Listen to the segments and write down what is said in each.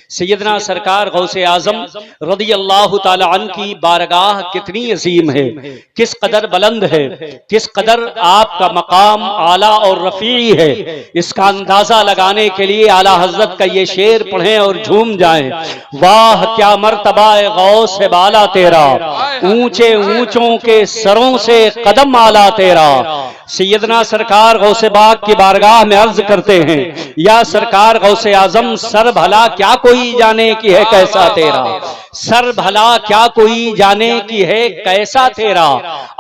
سیدنا سرکار غوث اعظم رضی اللہ تعالی عنہ کی بارگاہ کتنی عظیم ہے، کس قدر بلند ہے، کس قدر آپ کا مقام اعلیٰ اور رفیع ہے، اس کا اندازہ لگانے کے لیے اعلیٰ حضرت کا یہ شعر پڑھیں اور جھوم جائیں۔ واہ کیا مرتبہ غوث بالا تیرا، اونچے اونچوں کے سروں سے قدم اعلیٰ تیرا۔ سیدنا سرکار غوث باغ کی بارگاہ میں عرض کرتے ہیں، یا سرکار غوث اعظم سر بھلا کیا کوئی جانے کی ہے کیسا تیرا، سر بھلا کیا کوئی جانے کی ہے کیسا تیرا،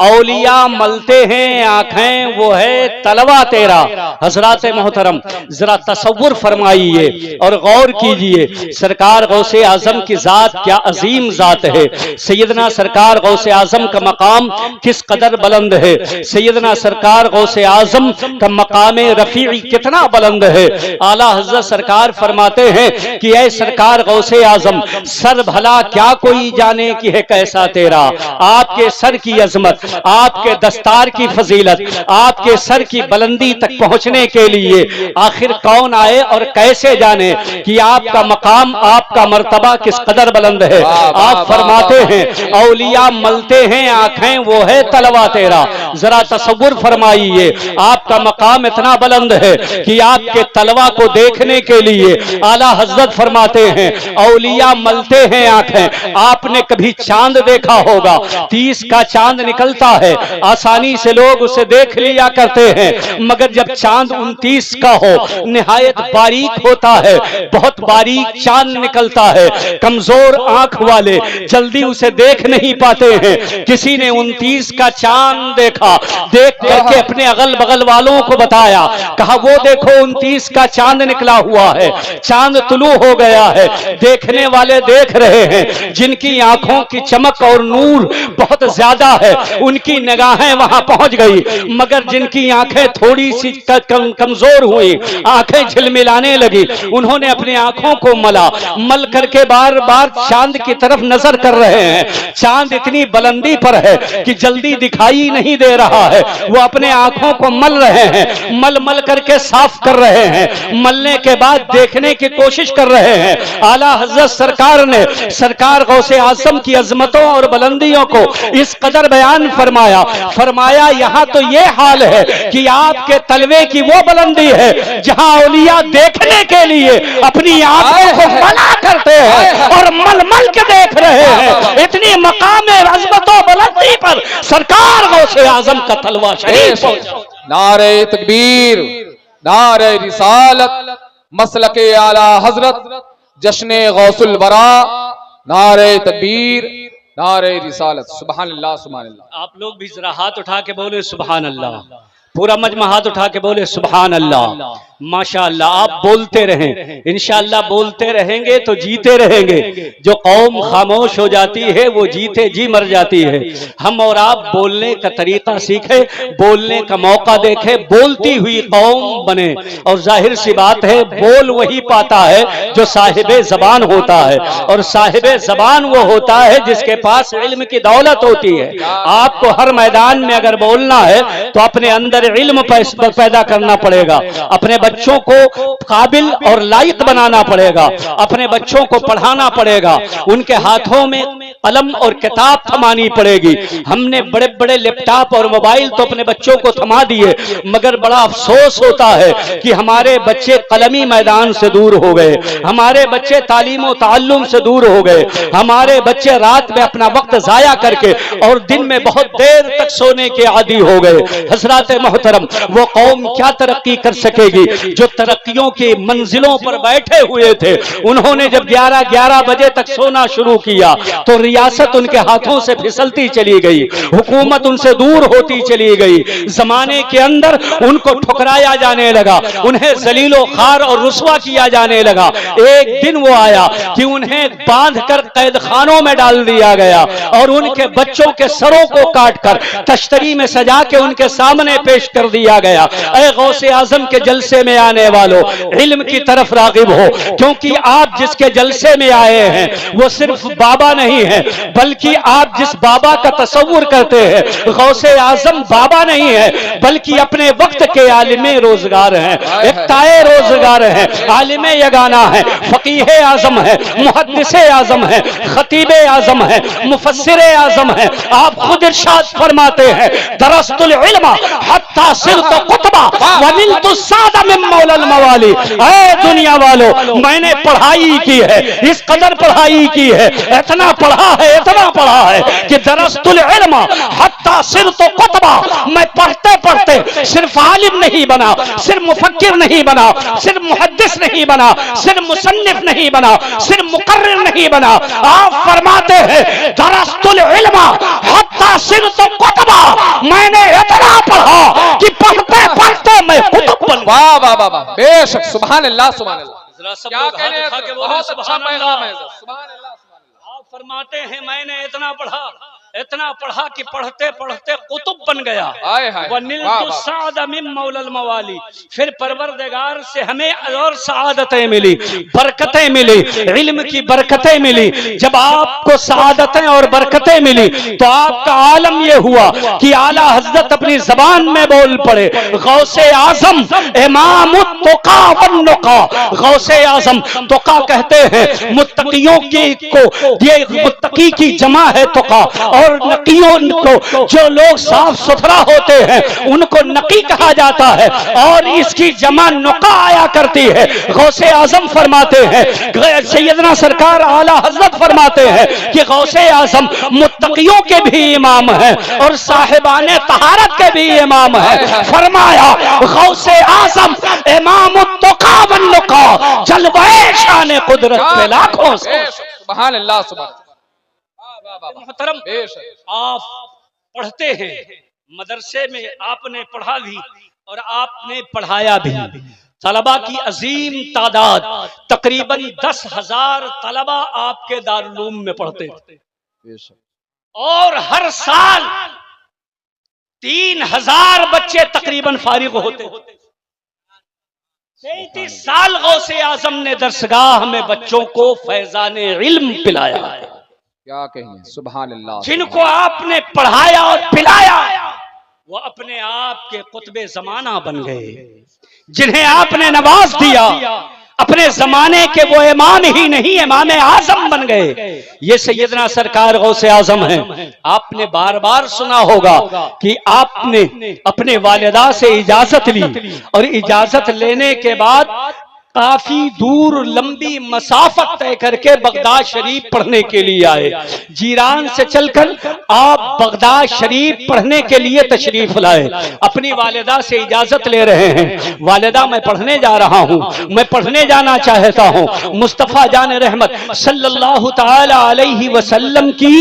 اولیاء ملتے ہیں آنکھیں وہ ہے تلوا تیرا۔ حضرات محترم ذرا تصور فرمائیے اور غور کیجئے، سرکار غوث اعظم کی ذات کیا عظیم ذات ہے، سیدنا سرکار غوث اعظم کا مقام کس قدر بلند ہے، سیدنا سرکار غوث اعظم کا مقام رفیع کتنا بلند ہے۔ اعلیٰ حضرت سرکار فرماتے ہیں کہ اے سرکار غوث اعظم سر بھلا کیا کوئی جانے کی ہے کیسا تیرا، آپ کے سر کی عظمت، آپ کے دستار کی فضیلت، آپ کے سر کی بلندی تک پہنچنے کے لیے آخر کون آئے اور کیسے جانے کہ آپ کا مقام، آپ کا مرتبہ کس قدر بلند ہے۔ آپ فرماتے ہیں اولیاء ملتے ہیں آنکھیں وہ ہے تلوا تیرا۔ ذرا تصور فرمائیے، آپ کا مقام اتنا بلند ہے کہ آپ کے تلوا کو دیکھنے کے لیے اعلیٰ حضرت فرماتے ہیں اولیاء ملتے ہیں آنکھیں۔ آپ نے کبھی چاند دیکھا ہوگا، 30 کا چاند نکلتا ہے، آسانی سے لوگ اسے دیکھ لیا کرتے ہیں، مگر جب چاند 29 کا ہو نہایت باریک ہوتا ہے، بہت باریک چاند نکلتا ہے، کمزور آنکھ والے جلدی اسے دیکھ نہیں پاتے ہیں۔ کسی نے 29 کا چاند دیکھا، دیکھ کر کے اپنے اغل بغل والوں کو بتایا، کہا وہ دیکھو 29 کا چاند نکلا ہوا ہے، چاند طلوع ہو گیا ہے۔ دیکھنے والے دیکھ رہے ہیں، جن کی آنکھوں کی چمک اور نور بہت زیادہ ہے ان کی نگاہیں وہاں پہنچ گئی، مگر جن کی آنکھیں تھوڑی سی کمزور ہوئی، آنکھیں جھلملانے لگی، انہوں نے اپنی آنکھوں کو مل کر کے بار بار چاند کی طرف نظر کر رہے ہیں۔ چاند اتنی بلندی پر ہے کہ جلدی دکھائی نہیں دے رہا ہے، وہ اپنے آنکھوں کو مل رہے ہیں، مل کر کے صاف کر رہے ہیں، ملنے کے بعد دیکھنے کی کوشش کر رہے ہیں۔ اعلیٰ حضرت سرکار نے سرکار غوث اعظم کی عظمتوں اور بلندیوں کو اس قدر بیان فرمایا یہاں تو یہ حال ہے کہ آپ کے تلوے کی وہ بلندی ہے جہاں اولیاء دیکھنے کے لیے اپنی آنکھوں کو ملا کرتے ہیں اور مل کے دیکھ رہے ہیں۔ اتنی مقام عظمت و بلندی پر سرکار غوث اعظم کا تلوہ شریف۔ نعرہ تکبیر، نعرہ رسالت، مسلک اعلیٰ حضرت، جشن غوث الورا، نعرہ تکبیر، نعرہ رسالت۔ سبحان اللہ سبحان اللہ۔ آپ لوگ بھی ذرا ہاتھ اٹھا کے بولے سبحان اللہ، پورا مجمع ہاتھ اٹھا کے بولے سبحان اللہ۔ ماشاءاللہ آپ بولتے رہیں، انشاءاللہ بولتے رہیں گے تو جیتے رہیں گے۔ جو قوم خاموش ہو جاتی ہے وہ جیتے جی مر جاتی ہے۔ ہم اور آپ بولنے کا طریقہ سیکھیں، بولنے کا موقع دیکھیں، بولتی ہوئی قوم بنے، اور ظاہر سی بات ہے بول وہی پاتا ہے جو صاحب زبان ہوتا ہے، اور صاحب زبان وہ ہوتا ہے جس کے پاس علم کی دولت ہوتی ہے۔ آپ کو ہر میدان میں اگر بولنا ہے تو اپنے اندر علم پیدا کرنا پڑے گا، اپنے بچوں کو قابل اور لائق بنانا پڑے گا، اپنے بچوں کو پڑھانا پڑے گا، ان کے ہاتھوں میں قلم اور کتاب تھمانی پڑے گی۔ ہم نے بڑے بڑے لیپ ٹاپ اور موبائل تو اپنے بچوں کو تھما دیے، مگر بڑا افسوس ہوتا ہے کہ ہمارے بچے قلمی میدان سے دور ہو گئے، ہمارے بچے تعلیم و تعلم سے دور ہو گئے، ہمارے بچے رات میں اپنا وقت ضائع کر کے اور دن میں بہت دیر تک سونے کے عادی ہو گئے۔ حضرات محترم وہ قوم کیا ترقی کر سکے گی جو ترقیوں کی منزلوں پر بیٹھے ہوئے تھے؟ انہوں نے جب 11 بجے تک سونا شروع کیا تو ریاست ان کے ہاتھوں سے پھسلتی چلی گئی، حکومت ان سے دور ہوتی چلی گئی، زمانے کے اندر ان کو ٹھکرایا جانے لگا، انہیں ذلیل و خوار اور رسوا کیا جانے لگا۔ ایک دن وہ آیا کہ انہیں باندھ کر قید خانوں میں ڈال دیا گیا اور ان کے بچوں کے سروں کو کاٹ کر تشتری میں سجا کے ان کے سامنے پیش کر دیا گیا۔ اے غوث اعظم کے جلسے میں آنے والوں علم کی طرف راغب ہو، کیونکہ آپ جس کے جلسے میں آئے ہیں وہ صرف بابا نہیں ہے، بلکہ آپ جس بابا کا تصور کرتے ہیں غوث اعظم بابا نہیں ہے بلکہ اپنے وقت کے عالم روزگار ہیں، افتائے روزگار ہیں، عالم یگانہ ہے، فقیہ اعظم ہے، محدث اعظم ہے، خطیب اعظم ہے، مفسر اعظم ہے۔ آپ خود ارشاد فرماتے ہیں درست العلم حتی صرت قطبہ ونلت السعد من مولا الموالی۔ اے دنیا والو، میں نے پڑھائی کی ہے، اس قدر پڑھائی کی ہے، اتنا پڑھا ہے کہ درست العلم حتی صرت قطبہ، میں پڑھتے پڑھتے صرف عالم نہیں بنا، صرف مفکر نہیں بنا، صرف محدث نہیں بنا، صرف مصنف نہیں بنا، صرف مقرر نہیں بنا۔ آپ فرماتے ہیں درست العلم حتی صرت قطبہ، میں نے اتنا پڑھا کہ پڑھتے پڑھتے میں قطب بن گیا۔ واہ واہ واہ واہ، بے شک، سبحان اللہ سبحان اللہ، کیا کہنے ہیں، بہت اچھا پیغام ہے، سبحان اللہ سبحان اللہ۔ آپ فرماتے ہیں میں نے اتنا پڑھا کہ پڑھتے پڑھتے قطب بن گیا۔ وَنِلْتُ السَّعْدَ مِن مَوْلَى الْمَوَالِي، پھر پروردگار سے ہمیں اور سعادتیں ملی، برکتیں ملی، علم کی برکتیں ملی۔ جب آپ کو سعادتیں اور برکتیں ملی تو آپ کا عالم یہ ہوا کہ اعلیٰ حضرت اپنی زبان میں بول پڑے غوث اعظم امام التقا والنقا۔ غوث اعظم تقا کہتے ہیں متقیوں کو، یہ متقی کی جمع ہے تقا، اور نقیوں کو، جو لوگ صاف ستھرا ہوتے ہیں ان کو نقی کہا جاتا ہے، اور اس کی جمع نقا آیا کرتی ہے۔ غوث اعظم فرماتے ہیں، سیدنا سرکار اعلیٰ حضرت فرماتے ہیں کہ غوث اعظم متقیوں کے بھی امام ہیں اور صاحبان طہارت کے بھی امام ہیں۔ فرمایا غوث اعظم امام التقا والنقا، جلوہ شان قدرت پہ لاکھوں سے۔ سبحان اللہ سبحان اللہ۔ محترم، آپ پڑھتے ہیں، مدرسے میں آپ نے پڑھا بھی اور آپ نے پڑھایا بھی۔ طلبہ کی عظیم تعداد، تقریباً 10,000 طلبہ آپ کے دارالعلوم میں پڑھتے ہیں، اور ہر سال 3,000 بچے تقریباً فارغ ہوتے ہیں۔ 33 سال غوث اعظم نے درسگاہ میں بچوں کو فیضان علم پلایا ہے۔ کیا کہیں، سبحان اللہ۔ جن کو آپ نے پڑھایا اور پلایا وہ اپنے آپ کے قطب زمانہ بن گئے، جنہیں آپ نے نواز دیا اپنے زمانے کے وہ امام ہی نہیں امام اعظم بن گئے۔ یہ سیدنا سرکار غوث اعظم ہیں۔ آپ نے بار بار سنا ہوگا کہ آپ نے اپنے والدہ سے اجازت لی اور اجازت لینے کے بعد کافی دور لمبی مسافت طے کر کے بغداد شریف پڑھنے کے لیے آئے۔ جیران سے چل کر آپ بغداد شریف پڑھنے کے لیے تشریف لائے۔ اپنی والدہ سے اجازت لے رہے ہیں، والدہ میں پڑھنے جا رہا ہوں، میں پڑھنے جانا چاہتا ہوں۔ مصطفیٰ جان رحمت صلی اللہ تعالی علیہ وسلم کی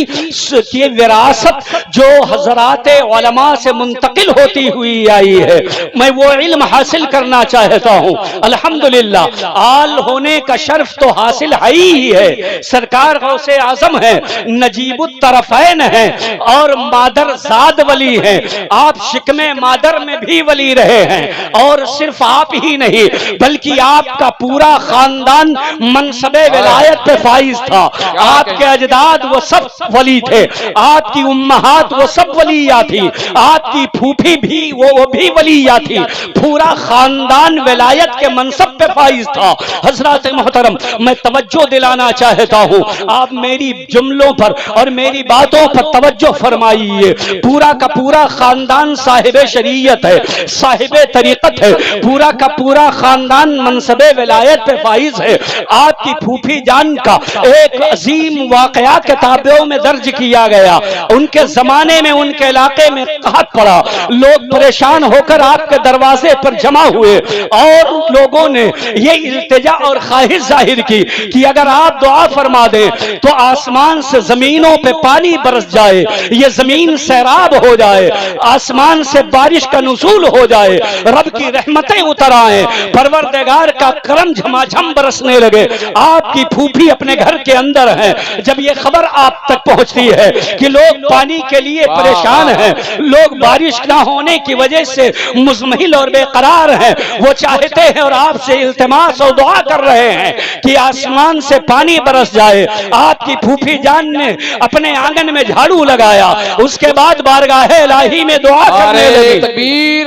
وراثت جو حضرات علماء سے منتقل ہوتی ہوئی آئی ہے، میں وہ علم حاصل کرنا چاہتا ہوں۔ الحمدللہ آل ہونے کا شرف تو حاصل ہی ہے۔ سرکار غوث اعظم ہیں، نجیب الطرفین ہیں اور مادر زاد ولی ہیں۔ آپ شکم مادر میں بھی ولی رہے ہیں، اور صرف آپ ہی نہیں بلکہ آپ کا پورا خاندان منصب ولایت پہ فائز تھا۔ آپ کے اجداد وہ سب ولی تھے، آپ کی امہات وہ سب ولیہ تھی، آپ کی پھوپھی بھی وہ بھی ولیہ تھی، پورا خاندان ولایت کے منصب پہ فائز تھا۔ حضرات محترم، میں توجہ دلانا چاہتا ہوں، آپ میری جملوں پر اور میری باتوں پر توجہ فرمائیے۔ پورا کا پورا خاندان صاحب شریعت ہے، صاحب طریقت ہے، پورا کا پورا خاندان منصب ولایت پہ فائز ہے۔ آپ کی پھوپھی جان کا ایک عظیم واقعہ کتابوں میں درج کیا گیا۔ ان کے زمانے میں ان کے علاقے میں قحط پڑا، لوگ پریشان ہو کر آپ کے دروازے پر جمع ہوئے اور لوگوں نے یہ التجا اور خواہش ظاہر کی کہ اگر آپ دعا فرما دیں تو آسمان سے زمینوں پہ پانی برس جائے، یہ زمین سیراب ہو جائے، آسمان سے بارش کا نزول ہو جائے، رب کی رحمتیں اتر آئیں، پروردگار کا کرم جھماجھم برسنے لگے۔ آپ کی پھوپھی اپنے گھر کے اندر ہیں، جب یہ خبر آپ تک پہنچتی ہے کہ لوگ پانی کے لیے پریشان ہیں، لوگ بارش نہ ہونے کی وجہ سے مزمحل اور بے قرار ہیں، وہ چاہتے ہیں اور آپ سے التماس اور دعا کر رہے ہیں کہ آسمان سے پانی برس جائے. آپ کی پھوپھی جان نے اپنے آنگن میں جھاڑو لگایا, اس کے بعد بارگاہ الہی میں دعا کرنے لگی. نعرہ تکبیر,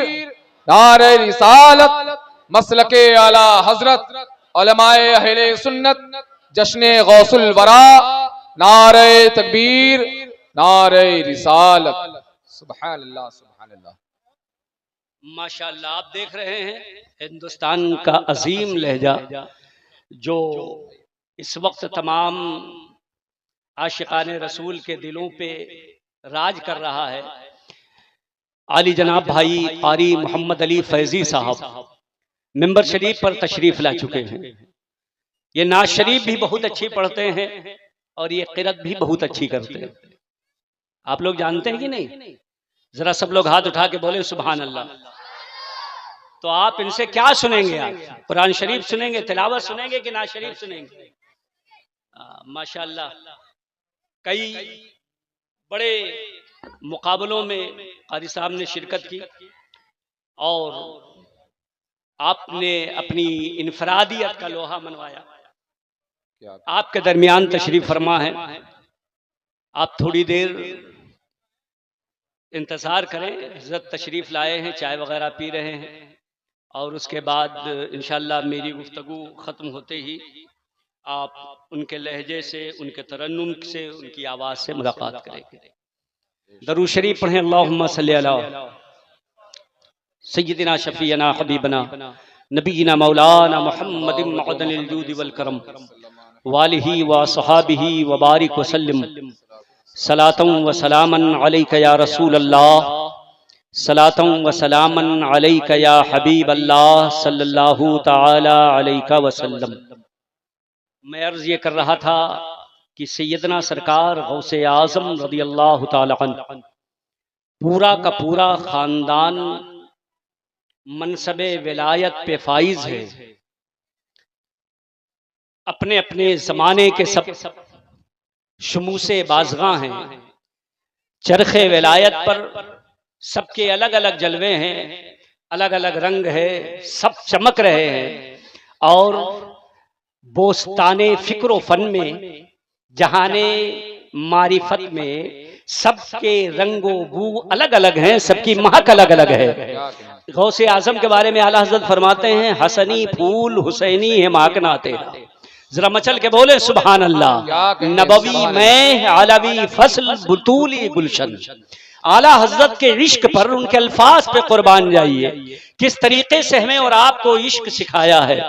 نعرہ رسالت, مسلک اعلی حضرت, علماء اہل سنت, جشن غوث الورا, نعرہ تکبیر, نعرہ رسالت. سبحان اللہ, سبحان اللہ. ماشاءاللہ آپ دیکھ رہے ہیں ہندوستان کا عظیم لہجہ جو اس وقت تمام عاشقان رسول کے دلوں پہ راج کر رہا ہے. عالی جناب بھائی قاری محمد علی فیضی صاحب ممبر شریف پر تشریف لا چکے ہیں. یہ نعت شریف بھی بہت اچھی پڑھتے ہیں اور یہ قرأت بھی بہت اچھی کرتے ہیں. آپ لوگ جانتے ہیں کہ نہیں؟ ذرا سب لوگ ہاتھ اٹھا کے بولیں سبحان اللہ. تو آپ ان سے کیا سنیں گے؟ آپ قرآن شریف سنیں گے, تلاوت سنیں گے کہ نعت شریف سنیں گے؟ ماشاءاللہ کئی بڑے مقابلوں میں قاری صاحب نے شرکت کی اور آپ نے اپنی انفرادیت کا لوہا منوایا. آپ کے درمیان تشریف فرما ہے. آپ تھوڑی دیر انتظار کریں, حضرت تشریف لائے ہیں, چائے وغیرہ پی رہے ہیں اور اس کے بعد انشاءاللہ میری گفتگو ختم ہوتے ہی آپ ان کے لہجے سے, ان کے ترنم سے, ان کی آواز سے ملاقات کریں گے. درود شریف پڑھیں. اللہم صلی علی سیدنا شفیعنا حبیبنا نبینا مولانا محمد معدن الجود والکرم والہ وصحابہ وبارک وسلم. صلاۃ و سلاما علیک یا رسول اللہ, صلاۃ و سلاما علیک یا حبیب اللہ صلی اللہ تعالی علیہ وسلم. میں عرض یہ کر رہا تھا کہ سیدنا سرکار غوث اعظم رضی اللہ تعالی عنہ پورا کا پورا خاندان منصب ولایت پہ فائز ہے. اپنے اپنے زمانے کے سب شموس بازغاں ہیں. چرخ ولایت پر سب کے الگ الگ جلوے ہیں, الگ الگ رنگ ہے, سب چمک رہے ہیں. اور بوستان فکر و فن میں, جہان معرفت میں سب کے رنگ و بو الگ الگ ہیں, سب کی مہک الگ الگ ہے. غوث اعظم کے بارے میں اعلیٰ حضرت فرماتے ہیں حسنی پھول حسینی ہے مہکنا تیرا. ذرا مچل کے بولے سبحان اللہ. نبوی میں علوی فصل بطولی گلشن. اعلیٰ حضرت کے عشق پر, ان کے الفاظ پہ قربان جائیے. کس طریقے سے ہمیں اور آپ کو عشق سکھایا ہے.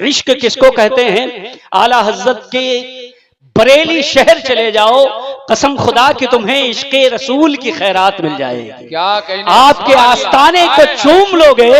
عشق کس کو کہتے ہیں؟ اعلیٰ حضرت کے بریلی شہر چلے جاؤ, قسم خدا کہ تمہیں عشق رسول کی خیرات مل جائے گی. آپ کے آستانے کو چوم لوگے,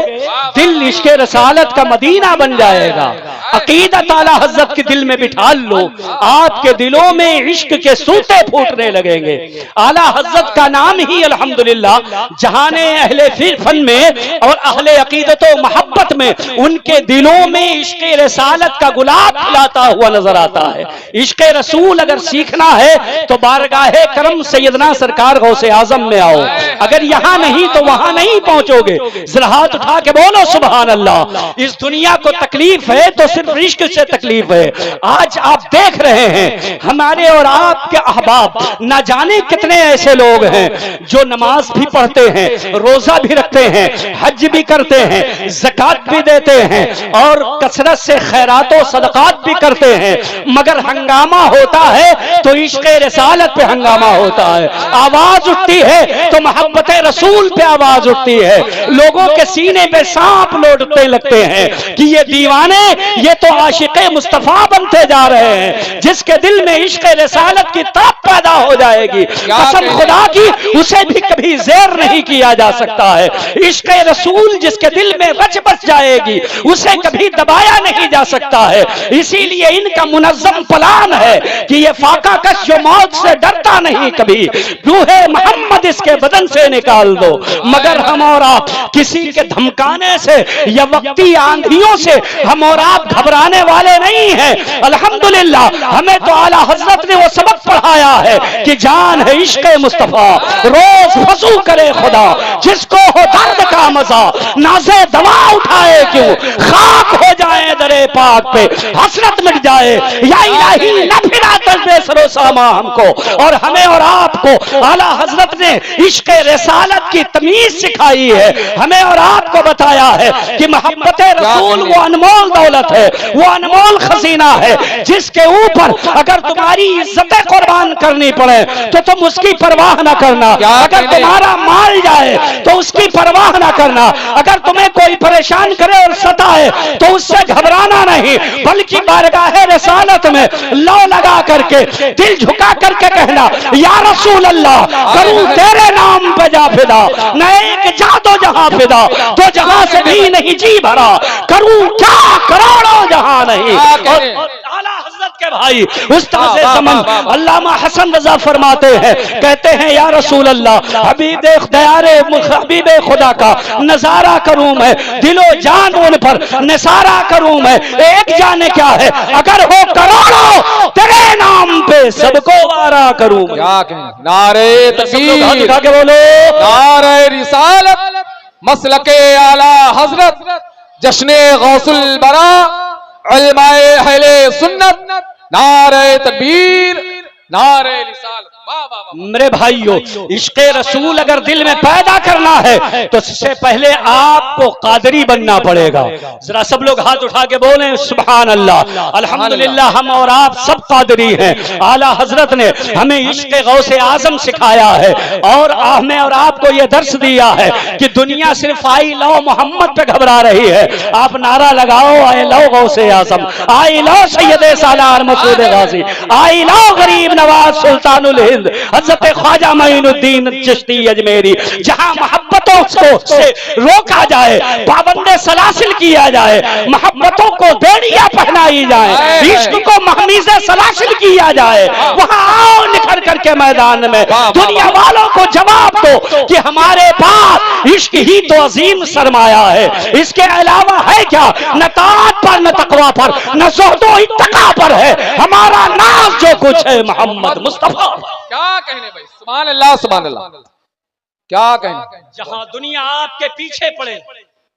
دل عشق رسالت کا مدینہ بن جائے گا. عقیدت اعلیٰ حضرت کے دل میں بٹھا لو, آپ کے دلوں میں عشق کے سوتے پھوٹنے لگیں گے. اعلیٰ حضرت کا نام ہی الحمدللہ جہان اہل فن میں اور اہل عقیدت و محبت میں ان کے دلوں میں عشق رسالت کا گلاب کھلاتا ہوا نظر آتا ہے. عشق رسول اگر سیکھنا ہے تو بارگاہ کرم سیدنا سرکار غوث اعظم میں آؤ. اگر یہاں نہیں تو وہاں نہیں پہنچو گے. ذرا ہاتھ اٹھا کے بولو سبحان اللہ. اس دنیا کو تکلیف ہے تو صرف عشق سے تکلیف ہے. آج آپ دیکھ رہے ہیں ہمارے اور آپ کے احباب, نہ جانے کتنے ایسے لوگ ہیں جو نماز بھی پڑھتے ہیں, روزہ بھی رکھتے ہیں, حج بھی کرتے ہیں, زکات بھی دیتے ہیں اور کثرت سے خیرات و صدقات بھی کرتے ہیں, مگر ہنگامہ ہوتا ہے تو عشق رسالت پہ ہنگامہ ہوتا ہے. آواز اٹھتی ہے تو محبت رسول پہ آواز اٹھتی ہے. لوگوں کے سینے پہ سانپ لوٹنے لگتے ہیں کہ یہ دیوانے, یہ تو عاشق مصطفیٰ بنتے جا رہے ہیں. جس کے دل میں عشق رسالت کی تاب پیدا ہو جائے گی, قسم خدا کی اسے بھی کبھی زیر نہیں کیا جا سکتا ہے. عشق رسول جس کے دل میں رچ بس جائے گی اسے کبھی دبایا نہیں جا سکتا ہے. اسی لیے ان کا منظم پلان ہے کہ یہ فاقہ کش جو موت سے سے ڈرتا نہیں کبھی، روح محمد اس کے بدن سے نکال دو، مگر ہم اور آپ کسی کے دھمکانے سے یا وقتی آندھیوں سے ہم اور آپ گھبرانے والے نہیں ہیں۔ الحمدللہ ہمیں تو اعلیٰ حضرت نے وہ سبق پڑھایا ہے کہ جان ہے عشق مصطفیٰ، روز وضو کرے خدا، جس کو ہو درد کا مزہ نازے دوا اٹھائے کیوں، خاک ہو جائے درے پاک پہ حسرت مٹ جائے، یا الہی نہ پھرا تجھ سر و ساما ہم کو۔ اور ہمیں اور آپ کو اعلیٰ حضرت نے عشق رسالت کی تمیز سکھائی ہے، ہمیں اور آپ کو بتایا ہے کہ محبت رسول وہ انمول دولت ہے، وہ انمول خزینہ ہے جس کے اوپر اگر تمہاری عزتیں قربان کرنی پڑے تو تم اس کی پرواہ نہ کرنا، اگر تمہارا مال جائے تو اس کی پرواہ نہ کرنا، اگر تمہیں کوئی پریشان کرے اور ستائے تو اس سے گھبرانا نہیں، بلکہ بارگاہ رسالت میں لو لگا کر کے دل جھکا کر کے کہنا یا رسول اللہ کروں تیرے نام پہ جا فدا، نہ ایک جا دو جہاں فدا، تو جہاں سے بھی نہیں جی بھرا، کروں کیا کروڑوں جہاں نہیں۔ اور اعلیٰ حضرت کے بھائی استاد زمن علامہ حسن رضا فرماتے ہیں، کہتے ہیں یا رسول اللہ حبیب خدا کا نظارہ کروں میں، دل و جان ان پر نثارہ کروں میں، ایک جانے کیا ہے اگر ہو کروڑوں تیرے نام پہ سب کو وارا کروں میں۔ کیا کہیں، نعرہ تکبیر، اٹھا کے بولو نعرہ رسالت، مسلک اعلی حضرت، جشن غوث البرا، علماء اہل سنت، نعرہ تکبیر، نعرہ رسالت۔ میرے بھائیو، عشق رسول اگر دل میں پیدا کرنا ہے تو اس سے پہلے آپ کو قادری بننا پڑے گا۔ ذرا سب لوگ ہاتھ اٹھا کے بولیں سبحان اللہ۔ الحمدللہ ہم اور آپ سب قادری ہیں، اعلیٰ حضرت نے ہمیں عشق غوث اعظم سکھایا ہے، اور ہمیں اور آپ کو یہ درس دیا ہے کہ دنیا صرف آئی لو محمد پہ گھبرا رہی ہے، آپ نعرہ لگاؤ آئی لو غوث اعظم، آئی لو سید سالار مسعود غازی، آئی لو غریب نواز سلطان الہند حضرت خواجہ معین الدین چشتی اجمیری، جہاں محبتوں سے روکا جائے، پابند سلاسل کیا جائے، محبتوں کو بیڑیاں پہنائی جائیں، عشق کو محمیز سلاسل کیا جائے، وہاں آؤ نکھر کر کے میدان میں دنیا والوں کو جواب دو کہ ہمارے پاس عشق ہی تو عظیم سرمایہ ہے، اس کے علاوہ ہے کیا؟ نہ طاعت پر، نہ تقوی پر، نہ زہد و اتقا پر ہے ہمارا ناز، جو کچھ ہے محمد مصطفیٰ۔ کیا کہنے بھائی، سبحان اللہ سبحان اللہ، کیا کہنے۔ جہاں دنیا آپ کے پیچھے پڑے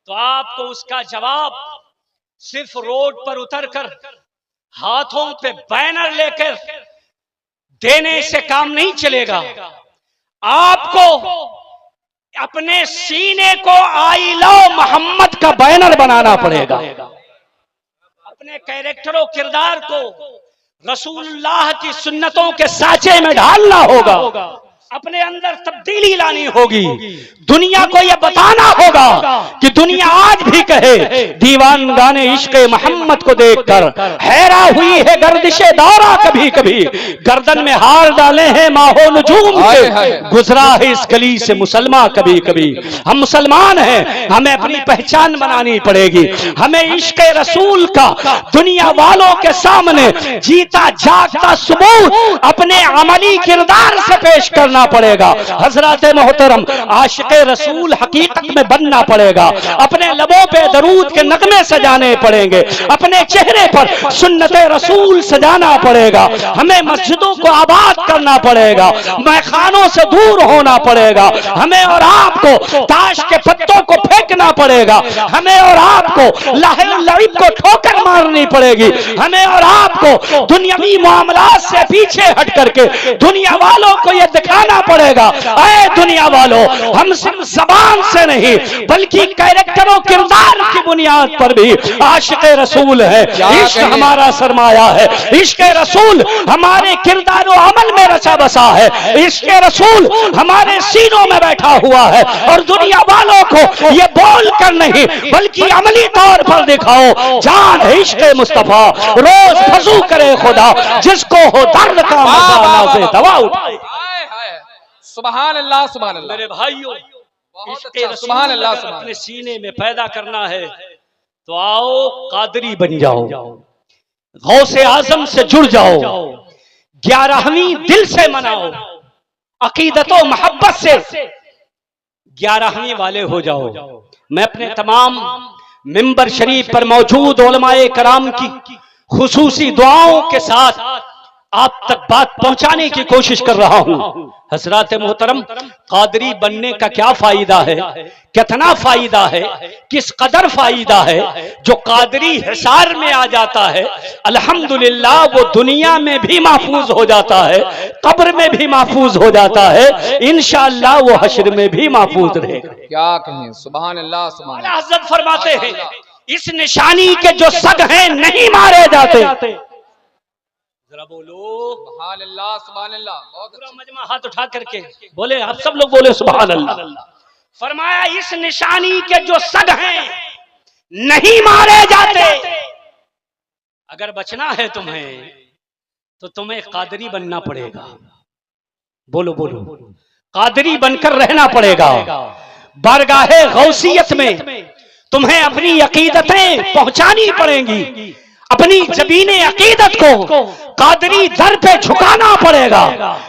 تو آپ کو اس کا جواب صرف روڈ پر اتر کر ہاتھوں پہ بینر لے کر دینے سے کام نہیں چلے گا، آپ کو اپنے سینے کو آئی لو محمد کا بینر بنانا پڑے گا، اپنے کیریکٹر و کردار کو رسول اللہ کی سنتوں کے سانچے میں ڈھالنا ہوگا، اپنے اندر تبدیلی لانی ہوگی، دنیا کو یہ بتانا ہوگا کہ دنیا آج بھی کہے دیوان گانے عشق محمد کو دیکھ کر حیرہ ہوئی ہے گردش دورہ، کبھی کبھی گردن میں ہار ڈالے ہیں ماہو نجوم کے، گزرا ہے اس گلی سے مسلمان کبھی کبھی۔ ہم مسلمان ہیں، ہمیں اپنی پہچان بنانی پڑے گی، ہمیں عشق رسول کا دنیا والوں کے سامنے جیتا جاگتا ثبوت اپنے عملی کردار سے پیش کرنا پڑے گا۔ حضرات محترم، عاشق رسول حقیقت میں بننا پڑے گا، اپنے لبوں پہ درود کے نغمے سجانے پڑیں گے، اپنے چہرے پر سنت رسول سجانا پڑے گا، ہمیں مسجدوں کو آباد کرنا پڑے گا، میخانوں سے دور ہونا پڑے گا، ہمیں اور آپ کو تاش کے پتوں کو پھینکنا پڑے گا، ہمیں اور آپ کو لاہل لعب کو ٹھوکر مارنی پڑے گی، ہمیں اور آپ کو دنیاوی معاملات سے پیچھے ہٹ کر کے دنیا والوں کو یہ دکھانا پڑے گا، اے دنیا والوں ہم صرف زبان سے نہیں بلکہ کیریکٹر و کردار کی بنیاد پر بھی عاشق رسول ہے۔ عشق ہمارا سرمایہ ہے، عشق رسول ہمارے کردار و عمل میں رچا بسا ہے، عشق رسول ہمارے سینوں میں بیٹھا ہوا ہے، اور دنیا والوں کو یہ بول کر نہیں بلکہ عملی طور پر دکھاؤ جان ہے عشق مصطفیٰ، روز وضو کرے خدا، جس کو ہو درد کا مزہ نازے دوا اٹھائے۔ سبحان اللہ سبحان اللہ۔ میرے بھائیو، عشق رسول اگر اپنے سینے میں پیدا کرنا ہے تو آؤ قادری بن جاؤ، غوث اعظم سے جڑ جاؤ، 11ویں دل سے مناؤ، عقیدت و محبت سے 11ویں والے ہو جاؤ۔ میں اپنے تمام منبر شریف پر موجود علماء کرام کی خصوصی دعاؤں کے ساتھ آپ تک بات پہنچانے کی کوشش کر رہا ہوں۔ حضرات محترم، قادری بننے کا کیا فائدہ ہے، کتنا فائدہ ہے، کس قدر فائدہ ہے؟ جو قادری حصار میں آ جاتا ہے الحمدللہ وہ دنیا میں بھی محفوظ ہو جاتا ہے، قبر میں بھی محفوظ ہو جاتا ہے، انشاءاللہ وہ حشر میں بھی محفوظ رہے گا۔ کیا کہیں، سبحان اللہ سبحان اللہ۔ حضرت فرماتے ہیں اس نشانی کے جو سگ ہیں نہیں مارے جاتے۔ ذرا بولو سبحان اللہ سبحان اللہ۔ پورا مجمع ہاتھ اٹھا کر کے بولے، آپ سب لوگ بولے سبحان اللہ۔ فرمایا اس نشانی کے جو سگ ہیں نہیں مارے جاتے۔ اگر بچنا ہے تمہیں تو تمہیں قادری بننا پڑے گا۔ بولو بولو، قادری بن کر رہنا پڑے گا۔ بارگاہ غوثیت میں تمہیں اپنی عقیدتیں پہنچانی پڑیں گی، اپنی زبین عقیدت کو قادری در پہ جھکانا پڑے گا۔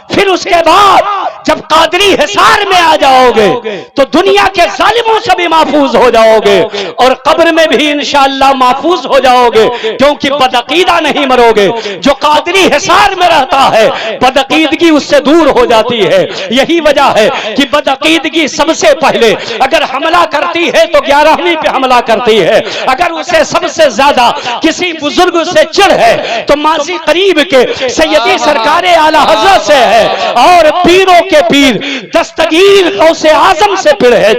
پھر اس کے بعد جب قادری حصار میں آ جاؤ گے تو دنیا کے ظالموں سے بھی محفوظ ہو جاؤ گے اور قبر میں بھی انشاءاللہ محفوظ ہو جاؤ گے، کیونکہ بدعقیدہ نہیں مرو گے۔ جو قادری حصار میں رہتا ہے بدعقیدگی اس سے دور ہو جاتی ہے۔ یہی وجہ ہے کہ بدعقیدگی سب سے پہلے اگر حملہ کرتی ہے تو 11ویں پہ حملہ کرتی ہے۔ اگر اسے سب سے زیادہ کسی بزرگ سے چڑ ہے تو ماضی قریب کے سیدی سرکار اعلی حضرت سے ہے، اور پیروں کے پیر دستگیر غوث اعظم سے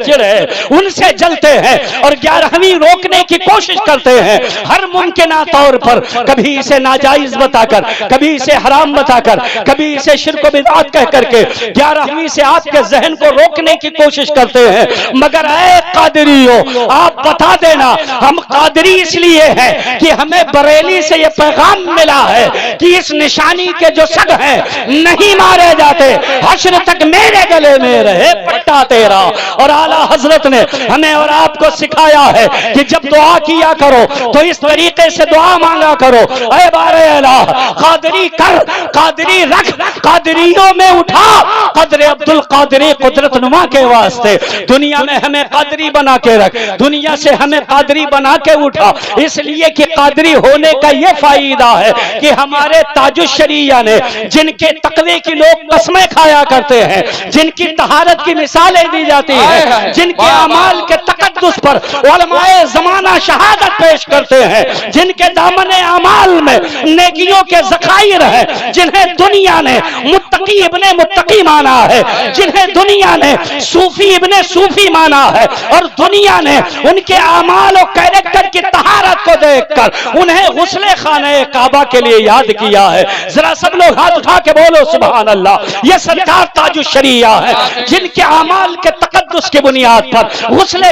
چڑ ہے، ان سے جلتے ہیں اور 11ویں روکنے کی کوشش کرتے ہیں ہر ممکنہ طور پر، کبھی اسے ناجائز بتا کر، کبھی اسے حرام بتا کر، کبھی اسے شرک و بدعت کہہ کر کے 11ویں سے آپ کے ذہن کو روکنے کی کوشش کرتے ہیں۔ مگر اے قادریو، آپ بتا دینا ہم قادری اس لیے ہیں کہ ہمیں بریلی سے یہ پیغام ملا ہے کہ اس نشانی کے جو سگ ہیں نہیں مارے جاتے، حشر تک میرے گلے میں رہے پٹا تیرا۔ اور اعلیٰ حضرت نے ہمیں اور آپ کو سکھایا ہے کہ جب دعا کیا کرو تو اس طریقے سے دعا مانگا کرو، اے بار الہ قادری کر، قادری رکھ، قادریوں میں اٹھا، قدر عبد القادری قدرت نما کے واسطے دنیا میں ہمیں قادری بنا کے رکھ، دنیا سے ہمیں قادری بنا کے اٹھا۔ اس لیے کہ قادری ہونے کا یہ فائدہ ہے کہ ہمارے تاج الشریعہ نے جن کے تقوی کی لوگ قسمیں کھایا کرتے ہیں، جن کی طہارت کی مثالیں دی جاتی ہیں، جن کے اعمال کے تقدس پر علماء زمانہ شہادت پیش کرتے ہیں، جن کے دامن اعمال میں نیکیوں کے ذخائر ہیں، جنہیں دنیا نے متقی ابن متقی مانا ہے، جنہیں دنیا نے صوفی ابن صوفی مانا ہے، اور دنیا نے ان کے اعمال و کیریکٹر کی طہارت کو دیکھ کر انہیں غسل خانہ کعبہ کے لیے یاد کیا ہے۔ ذرا سب لوگ ہاتھ اٹھا کے بولو سبحان اللہ۔ یہ سرکار تاج الشریعہ ہے جن کے اعمال کے تقدس کی بنیاد پر غسل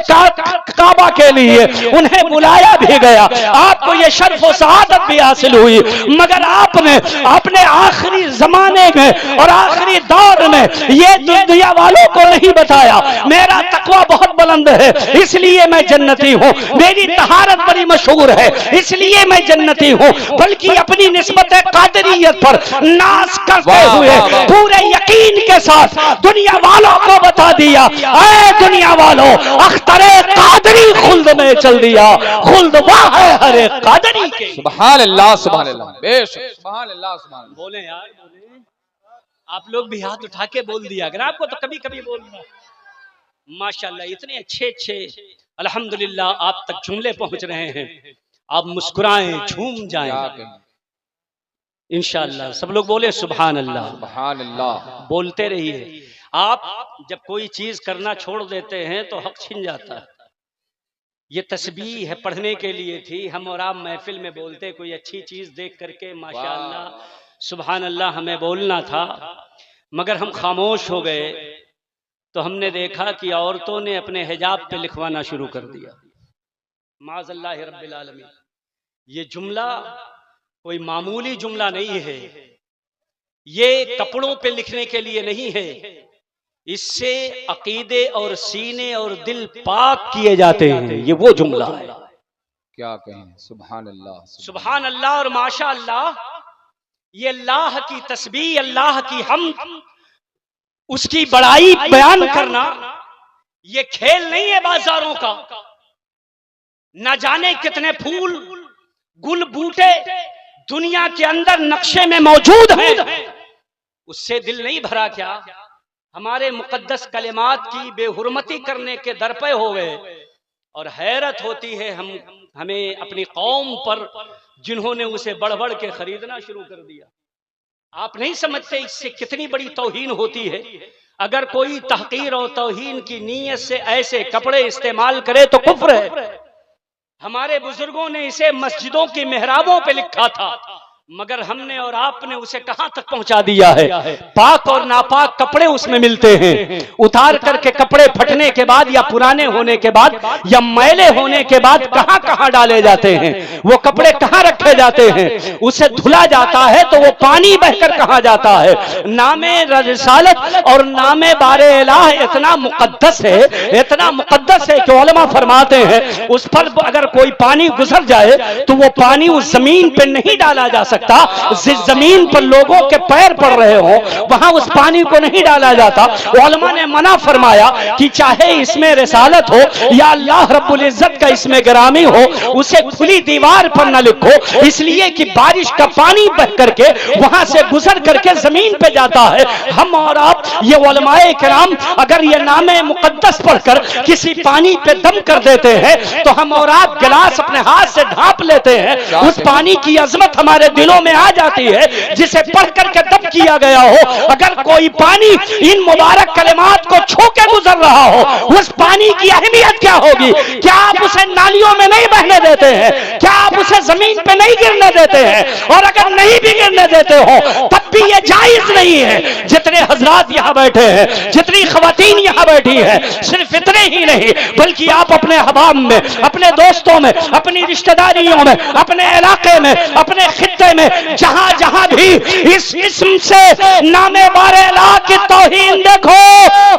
کعبہ کے لیے انہیں بلایا بھی گیا، آپ کو یہ شرف و سعادت بھی حاصل ہوئی، مگر آپ نے اپنے آخری زمانے میں اور آخری دور میں یہ دنیا والوں کو نہیں بتایا میرا تقوی بہت بلند ہے اس لیے میں جنتی ہوں، میری طہارت بڑی مشہور ہے اس لیے میں جنتی ہوں، بلکہ اپنی نسبت قادریت پر ناز کرتے ہوئے پورے یقین کے ساتھ دنیا والوں کو بتا دیا، اے دنیا والوں اختر قادری خلد میں چل دیا، خلد واہ ہے ہر ایک قادری کے۔ سبحان اللہ سبحان اللہ، بے شک سبحان اللہ سبحان اللہ۔ بولیں یار بولیں، آپ لوگ بھی ہاتھ اٹھا کے بول دیا اگر آپ کو تو کبھی کبھی بولنا۔ ماشاءاللہ اتنے اچھے اچھے الحمدللہ آپ تک جملے پہنچ رہے ہیں، آپ مسکرائیں، جھوم جائیں انشاءاللہ۔ سب لوگ بولے سبحان اللہ، سبحان اللہ۔ بولتے رہیے۔ آپ جب کوئی چیز کرنا چھوڑ دیتے ہیں تو حق چھن جاتا ہے۔ یہ تسبیح ہے پڑھنے کے لیے تھی، ہم اور آپ محفل میں بولتے کوئی اچھی چیز دیکھ کر کے ماشاءاللہ سبحان اللہ ہمیں بولنا تھا، مگر ہم خاموش ہو گئے تو ہم نے دیکھا کہ عورتوں نے اپنے حجاب پہ لکھوانا شروع کر دیا۔ معاذ اللہ رب العالمین۔ یہ جملہ کوئی معمولی جملہ نہیں ہے، یہ کپڑوں پہ لکھنے کے لیے نہیں ہے، اس سے عقیدے اور سینے اور دل پاک کیے جاتے ہیں، یہ وہ جملہ ہے۔ کیا کہیں، سبحان اللہ سبحان اللہ اور ماشاء اللہ۔ یہ اللہ کی تسبیح، اللہ کی حمد، اس کی بڑائی بیان کرنا یہ کھیل نہیں ہے بازاروں کا۔ نہ جانے کتنے پھول گل بوٹے دنیا کے اندر نقشے میں موجود ہیں، اس سے دل نہیں بھرا کیا؟ ہمارے مقدس کلمات کی بے حرمتی کرنے کے درپے ہو گئے، اور حیرت ہوتی ہے ہمیں اپنی قوم پر جنہوں نے اسے بڑھ بڑھ کے خریدنا شروع کر دیا۔ آپ نہیں سمجھتے اس سے کتنی بڑی توہین ہوتی ہے؟ اگر کوئی تحقیر اور توہین کی نیت سے ایسے کپڑے استعمال کرے تو کفر ہے۔ ہمارے بزرگوں نے اسے مسجدوں کی محرابوں پہ لکھا تھا، مگر ہم نے اور آپ نے اسے کہاں تک پہنچا دیا ہے؟ پاک اور ناپاک کپڑے اس میں ملتے ہیں، اتار کر کے کپڑے پھٹنے کے بعد یا پرانے ہونے کے بعد یا میلے ہونے کے بعد کہاں کہاں ڈالے جاتے ہیں، وہ کپڑے کہاں رکھے جاتے ہیں؟ اسے دھلا جاتا ہے تو وہ پانی بہ کر کہاں جاتا ہے؟ نام رسالت اور نام بار الہ اتنا مقدس ہے، اتنا مقدس ہے کہ علماء فرماتے ہیں اس پر اگر کوئی پانی گزر جائے تو وہ پانی اس زمین پہ نہیں ڈالا جا سکتا۔ جس زمین پر لوگوں کے پیر پڑ رہے ہوں وہاں اس پانی کو نہیں ڈالا جاتا۔ علماء نے منع فرمایا کہ چاہے اس میں رسالت ہو یا اللہ رب العزت کا اس میں گرامی ہو، اسے کھلی دیوار پر نہ لکھو، اس لیے کہ بارش کا پانی بہ کر کے وہاں سے گزر کر کے زمین پہ جاتا ہے۔ ہم اور آپ یہ علماء کرام اگر یہ نام مقدس پڑھ کر کسی پانی پہ دم کر دیتے ہیں تو ہم اور آپ گلاس اپنے ہاتھ سے ڈھانپ لیتے ہیں، اس پانی کی عظمت ہمارے دلوں میں آ جاتی ہے جسے پڑھ کر کے دم کیا گیا ہو۔ اگر کوئی پانی ان مبارک کلمات کو چھو کے گزر رہا ہو، اس پانی کی اہمیت کیا ہوگی؟ کیا آپ اسے نالیوں میں نہیں بہنے دیتے ہیں؟ کیا آپ اسے زمین پہ نہیں گرنے دیتے ہیں؟ اور اگر نہیں بھی گرنے دیتے ہو تب بھی یہ جائز نہیں ہے۔ جتنے حضرات یہاں بیٹھے ہیں، جتنی خواتین یہاں بیٹھی ہیں، صرف اتنے ہی نہیں بلکہ آپ اپنے احباب میں، اپنے دوستوں میں، اپنی رشتہ داریوں میں، اپنے علاقے میں، اپنے خطے میں، جہاں جہاں بھی اس اسم سے نام بار الہ کی توہین دیکھو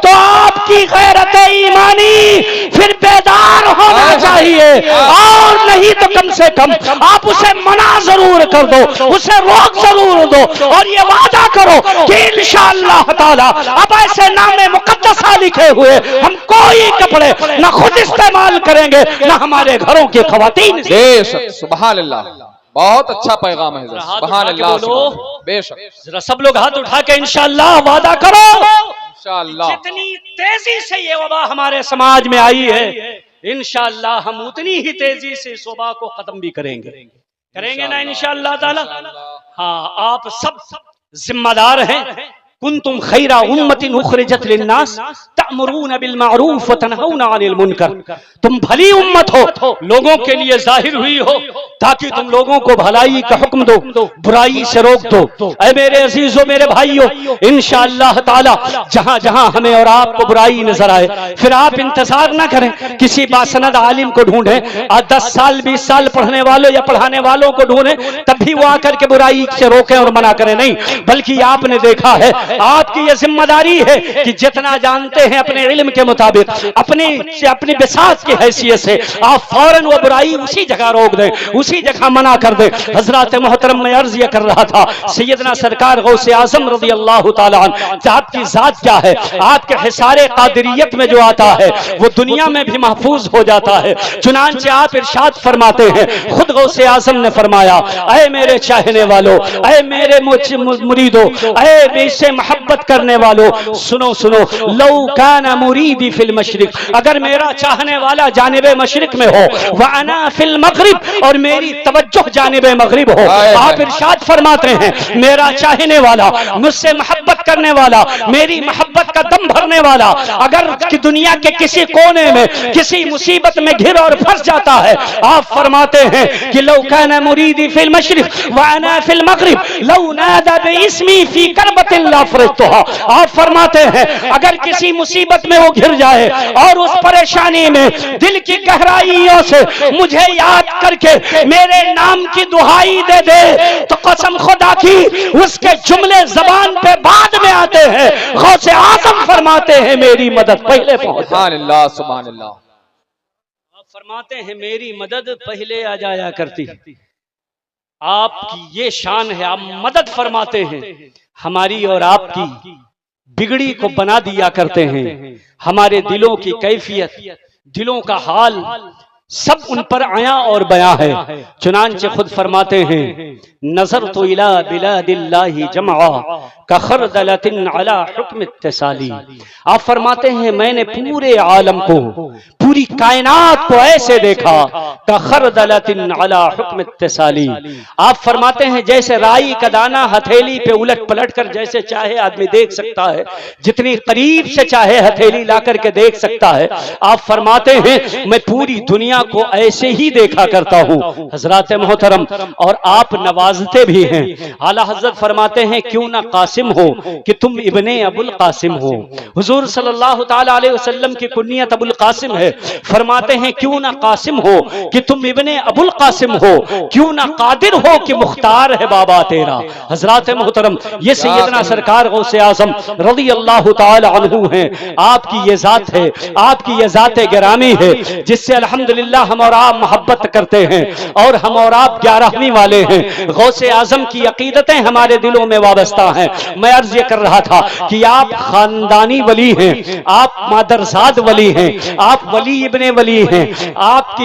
تو آپ کی غیرت ایمانی پھر بیدار ہونا چاہیے، اور نہیں تو کم سے کم آپ اسے منع ضرور کر دو، اسے روک ضرور دو، اور یہ وعدہ کرو کہ انشاءاللہ تعالی اب ایسے نام مقدسہ لکھے ہوئے ہم کوئی کپڑے نہ خود استعمال کریں گے نہ ہمارے گھروں کی خواتین۔ سبحان اللہ، بہت اچھا پیغام ہے، سبحان اللہ، بے شک۔ ذرا سب لوگ ہاتھ اٹھا کے انشاءاللہ وعدہ کرو، انشاءاللہ جتنی تیزی سے یہ وبا ہمارے سماج میں آئی ہے انشاءاللہ ہم اتنی ہی تیزی سے اس وبا کو ختم بھی کریں گے نا انشاءاللہ تعالی۔ ہاں آپ سب ذمہ دار ہیں۔ کنتم خیر امت اخرجت للناس تأمرون بالمعروف وتنہون عن المنکر، تم بھلی امت ہو، لوگوں کے لیے ظاہر ہوئی ہو تاکہ تم لوگوں کو بھلائی کا حکم دو، برائی سے روک دو۔ اے میرے عزیزوں، میرے بھائیوں، انشاءاللہ تعالی جہاں جہاں ہمیں اور آپ کو برائی نظر آئے پھر آپ انتظار نہ کریں، کسی باسند عالم کو ڈھونڈیں، 10 سال 20 سال پڑھنے والوں یا پڑھانے والوں کو ڈھونڈیں تب بھی وہ آ کر کے برائی سے روکیں اور منع کریں، نہیں، بلکہ آپ نے دیکھا ہے آپ کی یہ ذمہ داری ہے کہ جتنا جانتے ہیں اپنے علم کے مطابق، اپنی بساط کی حیثیت سے آپ فوراً وہ برائی اسی جگہ روک دیں، اسی جگہ منع کر دیں۔ حضرات محترم میں عرض یہ کر رہا تھا، سیدنا سرکار غوث اعظم رضی اللہ تعالیٰ عنہ، آپ کی ذات کیا ہے؟ آپ کے حصار قادریت میں جو آتا ہے وہ دنیا میں بھی محفوظ ہو جاتا ہے۔ چنانچہ آپ ارشاد فرماتے ہیں، خود غوث اعظم نے فرمایا، اے میرے چاہنے والو، اے میرے مریدو، اے بے سے محبت کرنے والوں، سنو سنو، لو کان مریدی فی المشرق، اگر میرا چاہنے والا جانب مشرق میں ہو، وانا فی المغرب، اور میری توجہ جانب مغرب ہو، آپ ارشاد فرماتے ہیں میرا چاہنے والا، مجھ سے محبت کرنے والا، میری محبت کا دم بھرنے والا اگر دنیا کے کسی کونے میں کسی مصیبت میں گھر اور پھنس جاتا ہے، آپ فرماتے ہیں کہ لو کان مریدی فی المشرق وانا فی المغرب لو نادى باسمی فی کربۃ لا فرجتها، آپ فرماتے ہیں اگر کسی مصیبت میں وہ گھر جائے اور اس پریشانی میں دل کی گہرائیوں سے مجھے یاد کر کے میرے نام کی دہائی دے دے تو قسم خدا کی اس کے جملے زبان پہ بعد میں آتے ہیں، غوث اعظم فرماتے ہیں میری مدد پہلے پہنچ۔ سبحان اللہ، سبحان اللہ۔ آپ فرماتے ہیں میری مدد پہلے آ جایا کرتی، آپ کی یہ شان ہے، آپ مدد فرماتے ہیں، ہماری اور آپ کی بگڑی کو بنا دیا کرتے ہیں، ہمارے دلوں کی کیفیت، دلوں کا حال سب ان پر آیا اور بیاں ہے۔ چنانچہ خود فرماتے ہیں نظرت الی بلاد اللہ جمعا کخردلۃ علی حکم اتصالی، آپ فرماتے ہیں میں نے پورے عالم کو، پوری کائنات کو ایسے دیکھا کخردلۃ علی حکم اتصالی، آپ فرماتے ہیں جیسے رائی کا دانہ ہتھیلی پہ الٹ پلٹ کر جیسے چاہے آدمی دیکھ سکتا ہے، جتنی قریب سے چاہے ہتھیلی لا کر کے دیکھ سکتا ہے، آپ فرماتے ہیں میں پوری دنیا کو ایسے ہی دیکھا کرتا ہوں۔ حضرات محترم، اور آپ نوازتے بھی ہیں، اعلیٰ حضرت فرماتے ہیں کیوں نہ قاسم ہو کہ تم ابن ابو القاسم ہو، حضور صلی اللہ تعالی علیہ وسلم کی کنیت ابو القاسم ہے، فرماتے ہیں کیوں نہ قاسم ہو کہ تم ابن ابو القاسم ہو، کیوں نہ قادر ہو کہ مختار ہے بابا تیرا۔ حضرات محترم، یہ سیدنا سرکار غوث اعظم رضی اللہ تعالی عنہ ہیں، آپ کی یہ ذات ہے، آپ کی یہ ذات گرامی ہے جس سے الحمدللہ ہم اور آپ محبت کرتے ہیں، اور ہم اور آپ 11ویں والے ہیں۔ غوث اعظم کی عقیدتیں ہمارے دلوں میں وابستہ ہیں۔ میں عرض یہ کر رہا تھا کہ آپ خاندانی ولی ہیں، آپ مادرزاد ولی ہیں، آپ ولی ابن ولی ہیں، آپ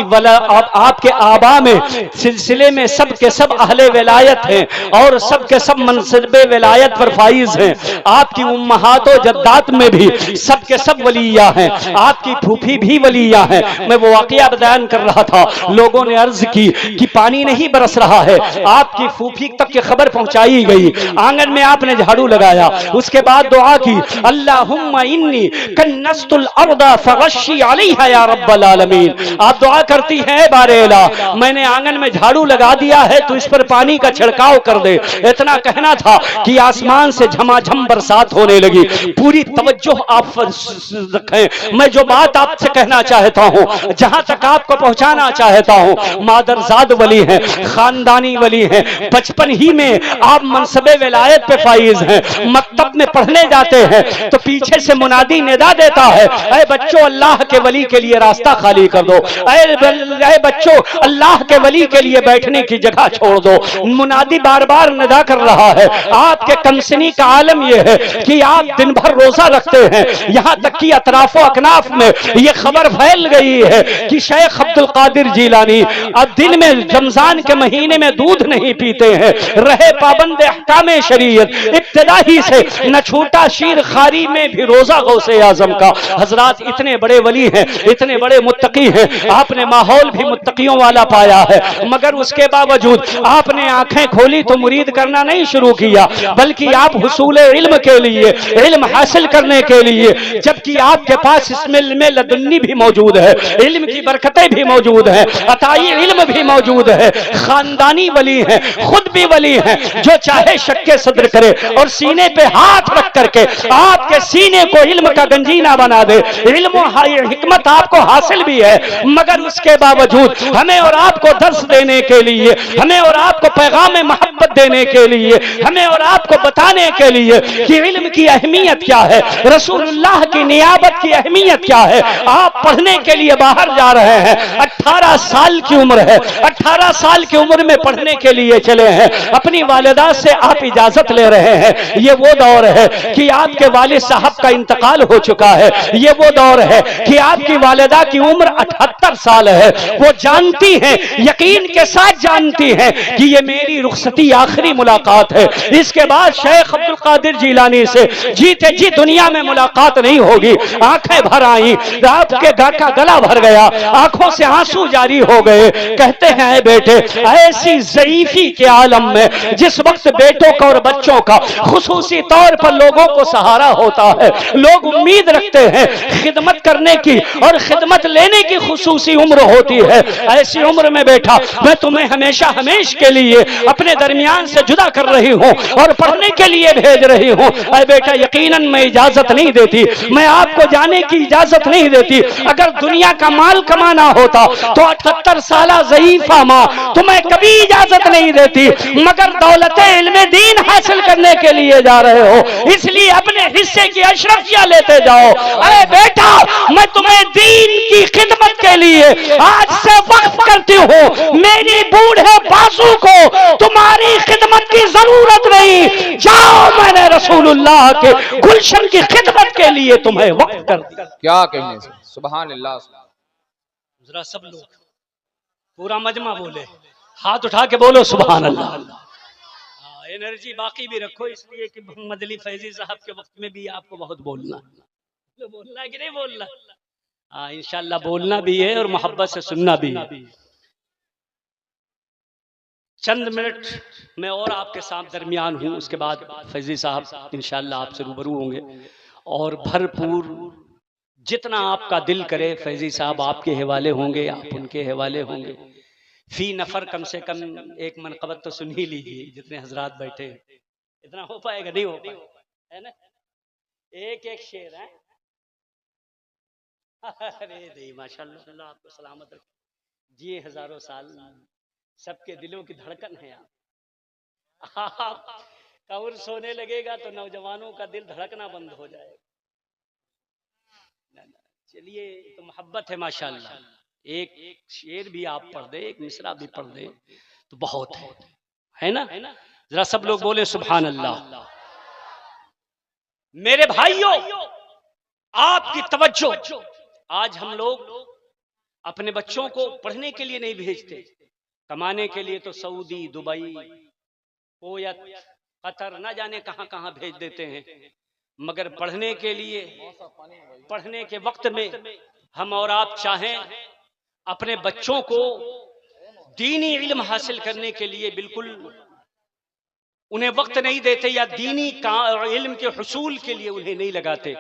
کے آبا میں سلسلے میں سب کے سب اہل ولایت ہیں، اور سب کے سب منصب ولایت پر فائز ہیں۔ آپ کی امہات و جدات میں بھی سب کے سب ولیہ ہیں، آپ کی پھوپھی بھی ولیہ ہیں۔ میں وہ واقعہ بیان کر رہا تھا، لوگوں نے عرض کی کہ پانی نہیں برس رہا ہے، آپ کی پھوپھی تک کی خبر پہنچائی گئی، آنگن میں آپ نے جھاڑو لگایا، اس کے بعد دعا کی اللہم انی کنست الارض فغشی علیہا یا رب العالمین۔ آپ دعا کرتی ہیں بار الہ میں نے آنگن میں جھاڑو لگا دیا ہے تو اس پر پانی کا چھڑکاؤ کر دے۔ اتنا کہنا تھا کہ آسمان سے جھما جھم برسات ہونے لگی۔ پوری توجہ آپ رکھیں، میں جو بات آپ سے کہنا چاہتا ہوں، جہاں تک آپ کو پہنچانا چاہتا ہوں، مادرزاد ولی ہیں، خاندانی ولی ہیں، بچپن ہی میں آپ منصب ولایت پہ فائز ہیں۔ مکتب میں پڑھنے جاتے ہیں تو پیچھے سے منادی ندا دیتا ہے اے بچوں اللہ کے ولی کے لیے راستہ خالی کر دو، اے بچوں اللہ کے ولی کے لیے بیٹھنے کی جگہ چھوڑ دو۔ منادی بار بار ندا کر رہا ہے۔ آپ کے کمسنی کا عالم یہ ہے کہ آپ دن بھر روزہ رکھتے ہیں، یہاں تک کہ اطراف و اکناف میں یہ خبر پھیل گئی ہے کہ شیخ عبد القادر جیلانی اب دن میں رمضان کے مہینے میں دودھ نہیں پیتے ہیں، رہے پابند احکام شریعت، ابتدا ہی سے نہ چھوٹا شیر خاری میں بھی روزہ غوث اعظم کا۔ حضرات اتنے بڑے ولی ہیں، اتنے بڑے متقی ہیں، آپ نے ماحول بھی متقیوں والا پایا ہے، مگر اس کے باوجود آپ نے آنکھیں کھولی تو مرید کرنا نہیں شروع کیا، بلکہ آپ حصول علم کے لیے، علم حاصل کرنے کے لیے، جبکہ آپ کے پاس اس علم لدنی بھی موجود ہے، علم کی برکتیں بھی موجود ہیں، عطائی علم بھی موجود ہے، خاندانی ولی ہیں، خود بھی ولی ہیں، جو چاہے شک کے صدر کرے اور سینے پہ ہاتھ رکھ کر کے آپ کے سینے کو علم کا گنجینہ بنا دے۔ علم و حکمت آپ کو حاصل بھی ہے، مگر اس کے باوجود ہمیں اور آپ کو درس دینے کے لیے، ہمیں اور آپ کو پیغام محبت دینے کے لیے، ہمیں اور آپ کو بتانے کے لیے کہ علم کی اہمیت کیا ہے، رسول اللہ کی نیابت کی اہمیت کیا ہے، آپ پڑھنے کے لیے باہر جا رہے ہیں، 18 سال کی عمر ہے، 18 سال کی عمر میں پڑھنے کے لیے چلے ہیں، اپنی والدہ سے آپ اجازت لے رہے ہیں۔ یہ وہ دور ہے کہ آپ کے والد صاحب کا انتقال ہو چکا ہے، یہ وہ دور ہے کہ آپ کی والدہ کی عمر 78 سال ہے، وہ جانتی ہیں، یقین کے ساتھ جانتی ہیں کہ یہ میری رخصتی آخری ملاقات ہے، اس کے بعد شیخ عبد القادر جیلانی سے جیتے جی دنیا میں ملاقات نہیں ہوگی۔ آنکھیں بھر آئیں، آپ کے کا گلا بھر گیا، آنکھوں سے آنسو جاری ہو گئے۔ کہتے ہیں اے بیٹے، ایسی ضعیفی کے عالم میں جس وقت بیٹوں کا اور بچوں کا خصوصی طور پر لوگوں کو سہارا ہوتا ہے، لوگ امید رکھتے ہیں خدمت کرنے کی اور خدمت لینے کی خصوصی عمر ہوتی ہے، ایسی عمر میں بیٹا میں تمہیں ہمیشہ ہمیش کے لیے اپنے درمیان سے جدا کر رہی ہوں اور پڑھنے کے لیے بھیج رہی ہوں۔ اے بیٹا یقیناً میں اجازت نہیں دیتی، میں آپ کو جانے کی اجازت نہیں دیتی، اگر دنیا کا مال کمانا بننا ہوتا تو 78 سالہ ضعیفہ ماں تمہیں کبھی اجازت نہیں دیتی، مگر دولت علم دین حاصل کرنے کے لیے جا رہے ہو، اس لیے اپنے حصے کی اشرفیاں لیتے جاؤ۔ ارے بیٹا میں تمہیں دین کی خدمت کے لیے آج سے وقف کرتی ہوں، میری بوڑھے بازو کو تمہاری خدمت کی ضرورت نہیں، جاؤ میں نے رسول اللہ کے گلشن کی خدمت کے لیے تمہیں وقف کر دیا۔ کیا کہنے سے، سبحان اللہ۔ ذرا سب لوگ پورا مجمع بولے، ہاتھ اٹھا کے بولو سبحان اللہ۔ انرجی باقی بھی رکھو، اس لیے کہ محمد علی فیضی صاحب کے وقت میں بھی آپ کو بہت بولنا ہے کہ نہیں بولنا؟ انشاءاللہ بولنا بھی ہے اور محبت سے سننا بھی ہے۔ چند منٹ میں اور آپ کے ساتھ درمیان ہوں، اس کے بعد فیضی صاحب انشاءاللہ آپ سے روبرو ہوں گے، اور بھرپور جتنا آپ کا دل کرے فیضی صاحب آپ کے حوالے ہوں گے، آپ ان کے حوالے ہوں گے۔ فی نفر کم سے کم ایک منقبت تو سن ہی لیجیے، جتنے حضرات بیٹھے ہیں۔ اتنا ہو پائے گا؟ نہیں ہو پائے ہے نا؟ ایک ایک شعر ہے۔ ارے نہیں، ماشاءاللہ اللہ آپ کو سلامت رکھے، جی ہزاروں سال، سب کے دلوں کی دھڑکن ہے آپ۔ قبر سونے لگے گا تو نوجوانوں کا دل دھڑکنا بند ہو جائے گا۔ چلیے تو محبت ہے ماشاءاللہ، ایک شعر بھی آپ پڑھ دیں، ایک مصرع بھی پڑھ دیں تو بہت ہے نا؟ ذرا سب لوگ بولے سبحان اللہ۔ میرے بھائیوں آپ کی توجہ، آج ہم لوگ اپنے بچوں کو پڑھنے کے لیے نہیں بھیجتے، کمانے کے لیے تو سعودی، دبئی، کویت، قطر، نہ جانے کہاں کہاں بھیج دیتے ہیں، مگر پڑھنے کے لیے، پڑھنے کے وقت میں ہم اور آپ چاہیں اپنے بچوں کو دینی علم حاصل کرنے کے لیے بالکل انہیں وقت نہیں دیتے، یا دینی علم کے حصول کے لیے انہیں نہیں لگاتے۔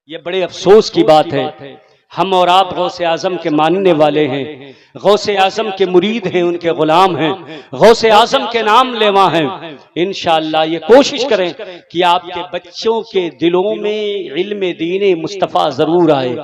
یہ بڑے افسوس کی بات ہے۔ ہم اور آپ غوث اعظم کے ماننے والے ہیں، غوث اعظم کے مرید ہیں، ان کے غلام ہیں، غوث اعظم کے نام لیوا ہیں۔ انشاءاللہ یہ کوشش کریں کہ آپ کے بچوں کے دلوں میں علم دین مصطفیٰ ضرور آئے،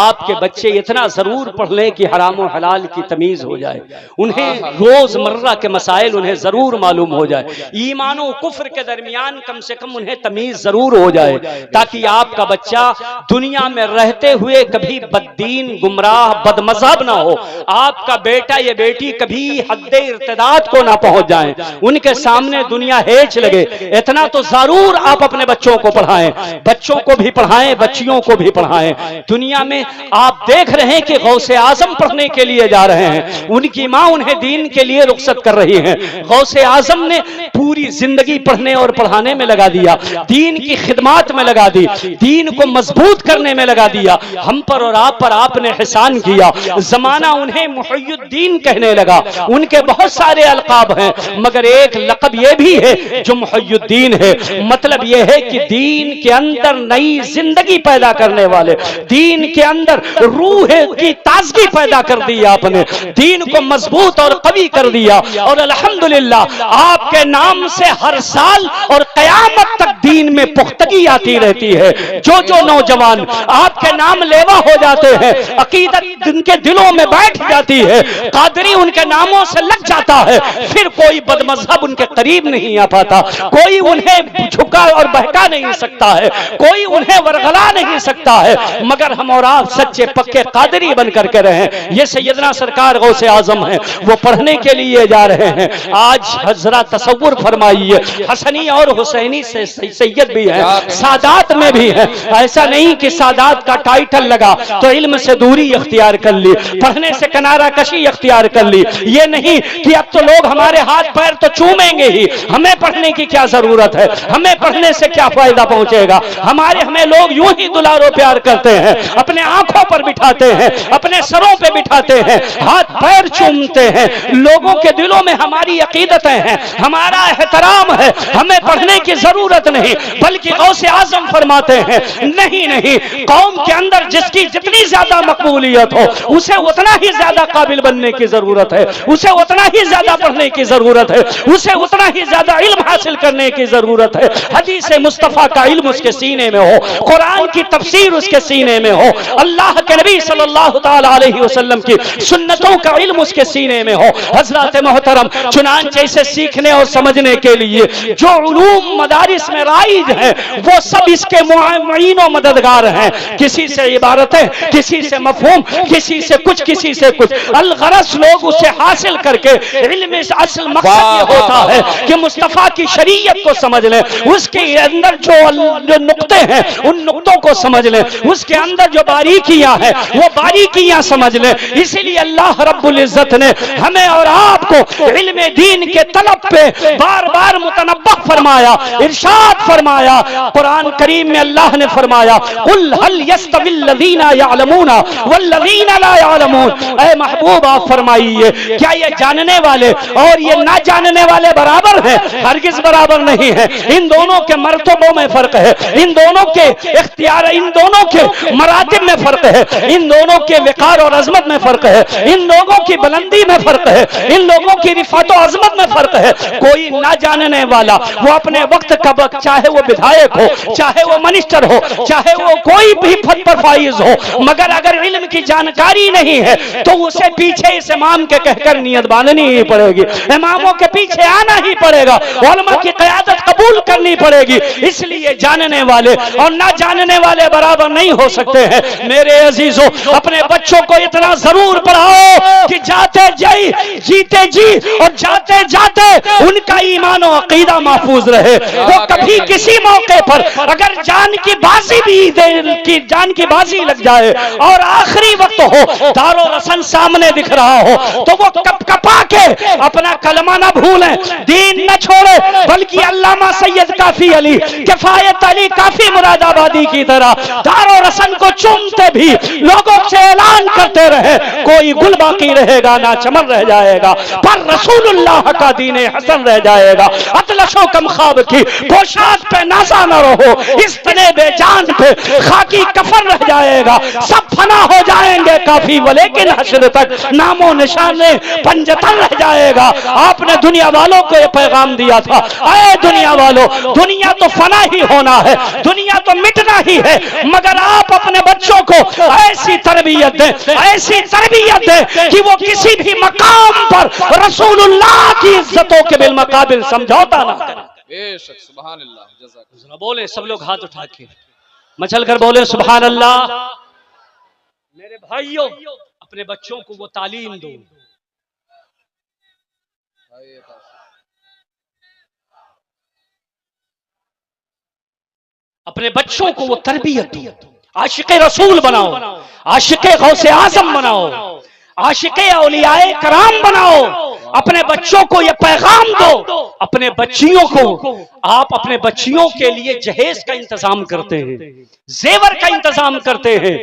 آپ کے بچے اتنا ضرور پڑھ لیں کہ حرام و حلال کی تمیز ہو جائے، انہیں روز مرہ کے مسائل انہیں ضرور معلوم ہو جائے، ایمان و کفر کے درمیان کم سے کم انہیں تمیز ضرور ہو جائے، تاکہ آپ کا بچہ دنیا میں رہتے ہوئے کبھی بددین، گمراہ، بد مذہب نہ ہو، آپ کا بیٹا یا بیٹی کبھی حد ارتداد کو نہ پہنچ جائیں، ان کے سامنے دنیا ہیچ لگے۔ اتنا تو ضرور آپ اپنے بچوں کو پڑھائیں، بچوں کو بھی پڑھائیں، بچیوں کو بھی پڑھائیں۔ دنیا میں آپ دیکھ رہے ہیں کہ غوث اعظم پڑھنے کے لیے جا رہے ہیں، ان کی ماں انہیں دین کے لیے رخصت کر رہی ہیں۔ غوث اعظم نے پوری زندگی پڑھنے اور پڑھانے میں لگا دیا، دین کی خدمات میں لگا دی، دین کو مضبوط کرنے میں لگا دیا۔ ہم پر اور آپ پر آپ نے احسان کیا، زمانہ انہیں محی الدین کہنے لگا، ان کے بہت سارے القاب ہیں، مگر ایک لقب یہ بھی ہے جو محی الدین ہے، مطلب یہ ہے کہ دین کے اندر نئی زندگی پیدا کرنے والے، دین کے اندر روح کی تازگی پیدا کر دی، آپ نے دین کو مضبوط اور قوی کر دیا، اور الحمدللہ آپ کے نام سے ہر سال اور قیامت تک دین میں پختگی آتی رہتی ہے۔ جو نوجوان آپ کے نام لیوا ہو جاتے ہیں، عقیدت ان کے دلوں میں بیٹھ جاتی ہے، قادری ان کے ناموں سے لگ جاتا ہے، پھر کوئی بد مذہب ان کے قریب نہیں آ پاتا، کوئی انہیں جھکا اور بہکا نہیں سکتا ہے، کوئی انہیں ورغلا نہیں سکتا ہے، مگر ہم اور آپ سچے پکے قادری بن کر کے رہیں۔ یہ سیدنا سرکار غوث اعظم ہیں، وہ پڑھنے کے لیے جا رہے ہیں۔ آج حضرات تصور فرمائیے، حسنی اور حسینی سے سید بھی ہیں، سادات میں بھی ہیں، ایسا نہیں کہ سادات کا ٹائٹل لگا تو علم سے دوری اختیار کر لی، پڑھنے سے کنارہ کشی اختیار کر لی، یہ نہیں کہ اب تو لوگ ہمارے ہاتھ پیر تو چومیں گے ہی، ہمیں پڑھنے کی کیا ضرورت ہے، ہمیں پڑھنے سے کیا فائدہ پہنچے گا، ہمیں لوگ یوں ہی دلار و پیار کرتے ہیں، اپنے آنکھوں پر بٹھاتے ہیں، اپنے سروں پہ بٹھاتے ہیں، ہاتھ پیر چومتے ہیں، لوگوں کے دلوں میں ہماری عقیدتیں ہیں، ہمارا احترام ہے، ہمیں پڑھنے کی ضرورت نہیں۔ نہیں بلکہ غوث اعظم فرماتے ہیں نہیں نہیں، قوم کے اندر جس کی جتنی زیادہ مقبولیت ہو اسے اتنا ہی زیادہ قابل بننے کی ضرورت ہے، اسے اتنا ہی زیادہ پڑھنے کی ضرورت ہے، اسے اتنا ہی زیادہ علم حاصل کرنے کی ضرورت ہے۔ حدیث مصطفیٰ کا علم اس کے سینے میں ہو، قرآن کی تفسیر اس کے سینے میں ہو، اللہ کے نبی صلی اللہ تعالی علیہ وسلم کی سنتوں کا علم اس کے سینے میں ہو۔ حضرات محترم، چنانچہ اسے سیکھنے اور سمجھنے کے لیے جو علوم مدارس میں رائج ہیں وہ سب اس کے معین و مددگار ہیں، کسی سے عبارتیں، کسی سے مفہوم، کسی سے کچھ، کسی سے کچھ، الغرض لوگ اسے حاصل کر کے علم اس اصل مقصد یہ ہوتا ہے کہ مصطفیٰ کی شریعت کو سمجھ لیں، اس کے اندر جو نقطے ہیں ان نقطوں کو سمجھ لیں، اس کے اندر جو باریکیاں ہیں وہ باریکیاں سمجھ لیں۔ اسی لیے اللہ رب العزت نے ہمیں اور آپ کو علم دین کے طلب پہ بار بار متنبہ فرمایا، ارشاد فرمایا۔ قرآن کریم میں اللہ نے فرمایا قل هل يستوي الذين يعلمون والذين لا يعلمون، اے محبوب آپ فرمائیے کیا یہ جاننے والے اور یہ نہ جاننے والے برابر ہیں؟ ہرگز برابر نہیں ہیں، ان دونوں کے مرتبوں میں فرق ہے، ان دونوں کے اختیار، ان دونوں کے مراتب میں فرق ہے، ان دونوں کے وقار اور عظمت میں فرق ہے، ان لوگوں کی بلندی میں فرق ہے، ان لوگوں کی رفعت و عظمت میں فرق ہے۔ کوئی نہ جاننے والا وہ اپنے وقت کا وقت، چاہے وہ بدھائک ہو، چاہے وہ منسٹر ہو، چاہے وہ کوئی بھی پد پر فائز ہو، مگر اگر علم کی جانکاری نہیں ہے تو اسے پیچھے اس امام کے کہہ کر نیت باندھنی ہی پڑے گی، اماموں کے پیچھے آنا ہی پڑے گا، علماء کی قیادت قبول کرنی پڑے گی۔ اس لیے جاننے والے اور نہ جاننے والے برابر نہیں ہو سکتے ہیں۔ میرے عزیزوں، اپنے بچوں کو اتنا ضرور پڑھاؤ کہ جاتے جائی جیتے جی اور جاتے جاتے ان کا ایمان و عقیدہ محفوظ رہے، وہ کبھی کسی موقع پر اگر جان کی بازی بھی جان کی بازی لگ جائے اور آخری وقت ہو، دار و رسن سامنے دکھ رہا ہو، تو وہ کپ کپا کے اپنا کلمہ نہ بھولیں، دین نہ چھوڑے، بلکہ علامہ سید کافی علی، کفایت علی کافی مراد آبادی کی طرح دار و رسن کو چومتے بھی لوگوں سے اعلان کرتے رہے کوئی گل باقی رہے گا نہ چمن رہ جائے گا، پر رسول اللہ کا دین حسن رہ جائے گا۔ اطلس و کم خواب کی پوشاک پہ نازا نہ رہو، اس تنے بے جان پہ خاکی کفن رہ جائے گا، سب فنا ہو جائیں گے کافی ولیکن حشر تک نام و نشان پنجتن رہ جائے گا۔ آپ نے دنیا والوں کو یہ پیغام دیا تھا، اے دنیا والوں، دنیا تو فنا ہی ہونا ہے، دنیا تو مٹنا ہی ہے، مگر آپ اپنے بچوں کو ایسی تربیت دیں، ایسی تربیت دیں کہ وہ کسی بھی مقام پر رسول اللہ کی عزتوں کے بالمقابل سمجھوتا نہ کریں۔ بے شک، سبحان اللہ، جزاک اللہ۔ بولے سب لوگ ہاتھ اٹھا کے مچل کر بولے سبحان اللہ۔ میرے بھائیوں، اپنے بچوں کو وہ تعلیم دو، اپنے بچوں کو وہ تربیت دو، عاشق رسول بناؤ، عاشق غوث اعظم بناؤ، عاشق اولیاء کرام بناؤ، اپنے بچوں کو یہ پیغام دو۔ اپنے بچیوں کو آپ اپنے بچیوں کے لیے جہیز کا انتظام کرتے ہیں، زیور کا انتظام کرتے ہیں۔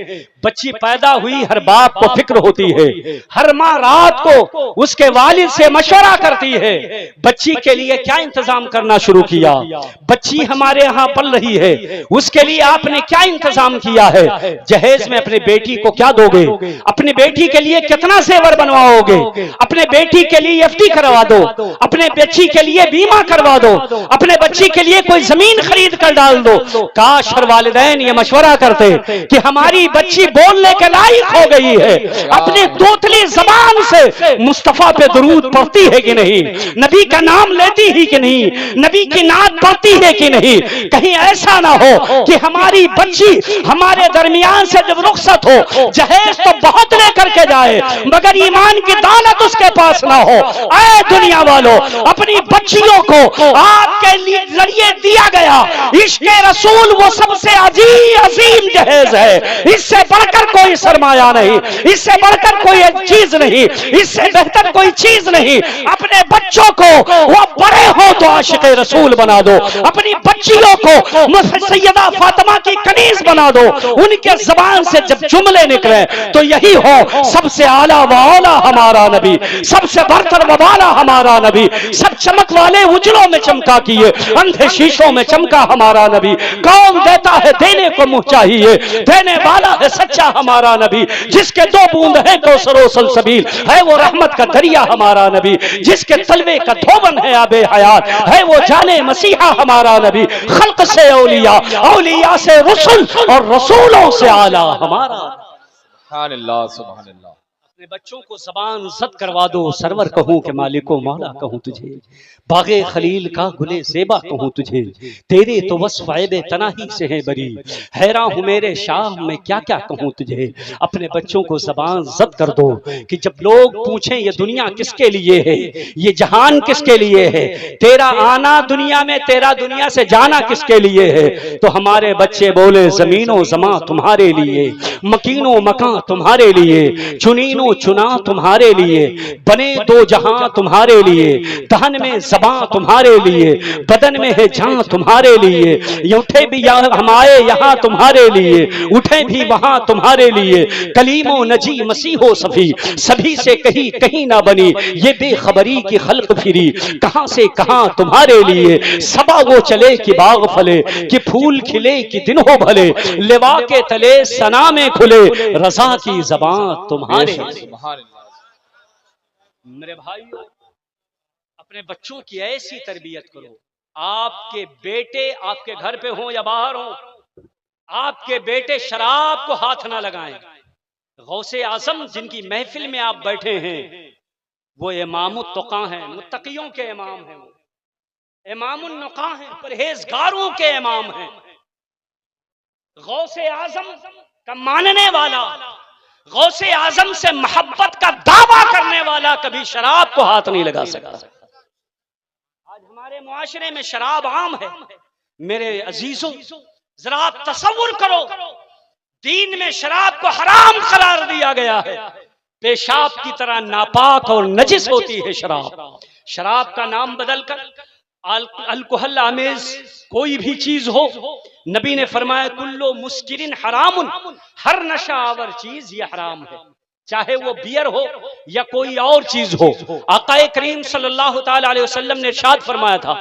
بچی پیدا ہوئی ہر باپ کو فکر ہوتی ہے، ہر ماں رات کو اس کے والد سے مشورہ کرتی ہے بچی کے لیے کیا انتظام کرنا شروع کیا، بچی ہمارے ہاں پل رہی ہے، اس کے لیے آپ نے کیا انتظام کیا ہے، جہیز میں اپنے بیٹی کو کیا دو گے، اپنی بیٹی کے لیے کتنا زیور بنواؤ گے، اپنے بیٹی کے لیے ایف ڈی کروا دو، اپنے بچی کے لیے بیمہ کروا دو، اپنے بچی کے لیے کوئی زمین خرید کر ڈال دو۔ کاش ہر والدین یہ مشورہ کرتے کہ ہماری بچی بولنے کے لائق ہو گئی ہے، اپنی توتلی زبان سے مصطفیٰ پہ درود پڑھتی ہے کہ نہیں، نبی کا نام لیتی ہی کہ نہیں، نبی کی نعت پڑھتی ہے کہ نہیں۔ کہیں ایسا نہ ہو کہ ہماری بچی ہمارے درمیان سے جب رخصت ہو، جہیز تو بہت لے کر کے جائے مگر ایمان کی دولت اس کے پاس نہ ہو۔ اے دنیا والو، اپنی بچیوں کو آپ کے ذریعے دیا گیا عشق رسول وہ سب سے عظیم جہیز ہے، اس سے بڑھ کر کوئی سرمایہ نہیں، اس سے بڑھ کر کوئی چیز نہیں، اس سے بہتر کوئی چیز نہیں۔ اپنے بچوں کو وہ بڑے ہو تو عاشق رسول بنا دو، اپنی بچیوں کو سیدہ فاطمہ کی کنیز بنا دو، ان کے زبان سے جب جملے نکلے تو یہی ہو سب سے اعلیٰ و اولیٰ ہمارا نبی، سب سے بڑھ اتر والا ہمارا نبی، سب چمک والے اجلوں میں چمکا کیے، اندھے شیشوں میں چمکا ہمارا نبی، کون دیتا ہے دینے کو منہ چاہیے، دینے والا ہے سچا ہمارا نبی، جس کے 2 بوند ہے کوثر و سلسبیل، ہے وہ رحمت کا دریا ہمارا نبی، جس کے تلوے کا دھوبن ہے آب حیات، ہے وہ جانے مسیحا ہمارا نبی، خلق سے اولیاء، اولیاء سے رسول، اور رسولوں سے اعلیٰ ہمارا۔ سبحان اللہ سبحان اللہ۔ اپنے بچوں کو زبان زد کروا دو، سرور کہوں کہ مالک و مولا کہوں تجھے، باغ خلیل کا گلے زیبا کہوں تجھے، تیرے تو وصف عیب تناہی سے ہے بری، حیران ہوں میرے شاہ میں کیا کیا کہوں تجھے۔ اپنے بچوں کو زبان زد کر دو کہ جب لوگ پوچھیں یہ دنیا کس کے لیے ہے، یہ جہان کس کے لیے ہے، تیرا آنا دنیا میں، تیرا دنیا سے جانا کس کے لیے ہے، تو ہمارے بچے بولے زمین و زماں تمہارے لیے، مکین و مکان تمہارے لیے، چنین و چنا تمہارے لیے، بنے 2 جہاں تمہارے لیے، دہن میں زباں تمہارے لیے، بدن میں ہے جان تمہارے لیے، یہ اٹھے بھی ہم آئے یہاں تمہارے لیے، اٹھے بھی وہاں تمہارے لیے، کلیم و نجی مسیح و صفی، سبھی سے کہیں نہ بنی، یہ بے خبری کی خلق پھری، کہاں سے کہاں تمہارے لیے، صبا وہ چلے کہ باغ پھلے، کہ پھول کھلے کہ دن ہو بھلے، لوا کے تلے ثنا میں کھلے، رضا کی زبان تمہارے۔ میرے بھائیو، اپنے بچوں کی ایسی تربیت کرو، آپ کے بیٹے آپ کے گھر پہ ہوں یا باہر ہوں، آپ کے بیٹے شراب کو ہاتھ نہ لگائیں۔ غوث اعظم جن کی محفل میں آپ بیٹھے ہیں وہ امام التقیٰ ہیں، متقیوں کے امام ہیں، وہ امام النقاں ہیں، پرہیزگاروں کے امام ہیں۔ غوث اعظم کا ماننے والا، غوث اعظم سے محبت کا دعویٰ کرنے والا کبھی شراب کو ہاتھ نہیں لگا سکا۔ آج ہمارے معاشرے میں شراب عام ہے۔ میرے عزیزوں، ذرا آپ تصور کرو، دین میں شراب کو حرام قرار دیا گیا ہے، پیشاب کی طرح ناپاک اور نجس ہوتی ہے شراب۔ شراب کا نام بدل کر الکحل آمیز کوئی بھی چیز ہو، نبی نے فرمایا کلو مسکرن حرام، ہر نشہ آور چیز یہ حرام ہے، چاہے وہ بیئر ہو یا کوئی اور چیز ہو۔ آقا کریم صلی اللہ تعالی علیہ وسلم نے ارشاد فرمایا تھا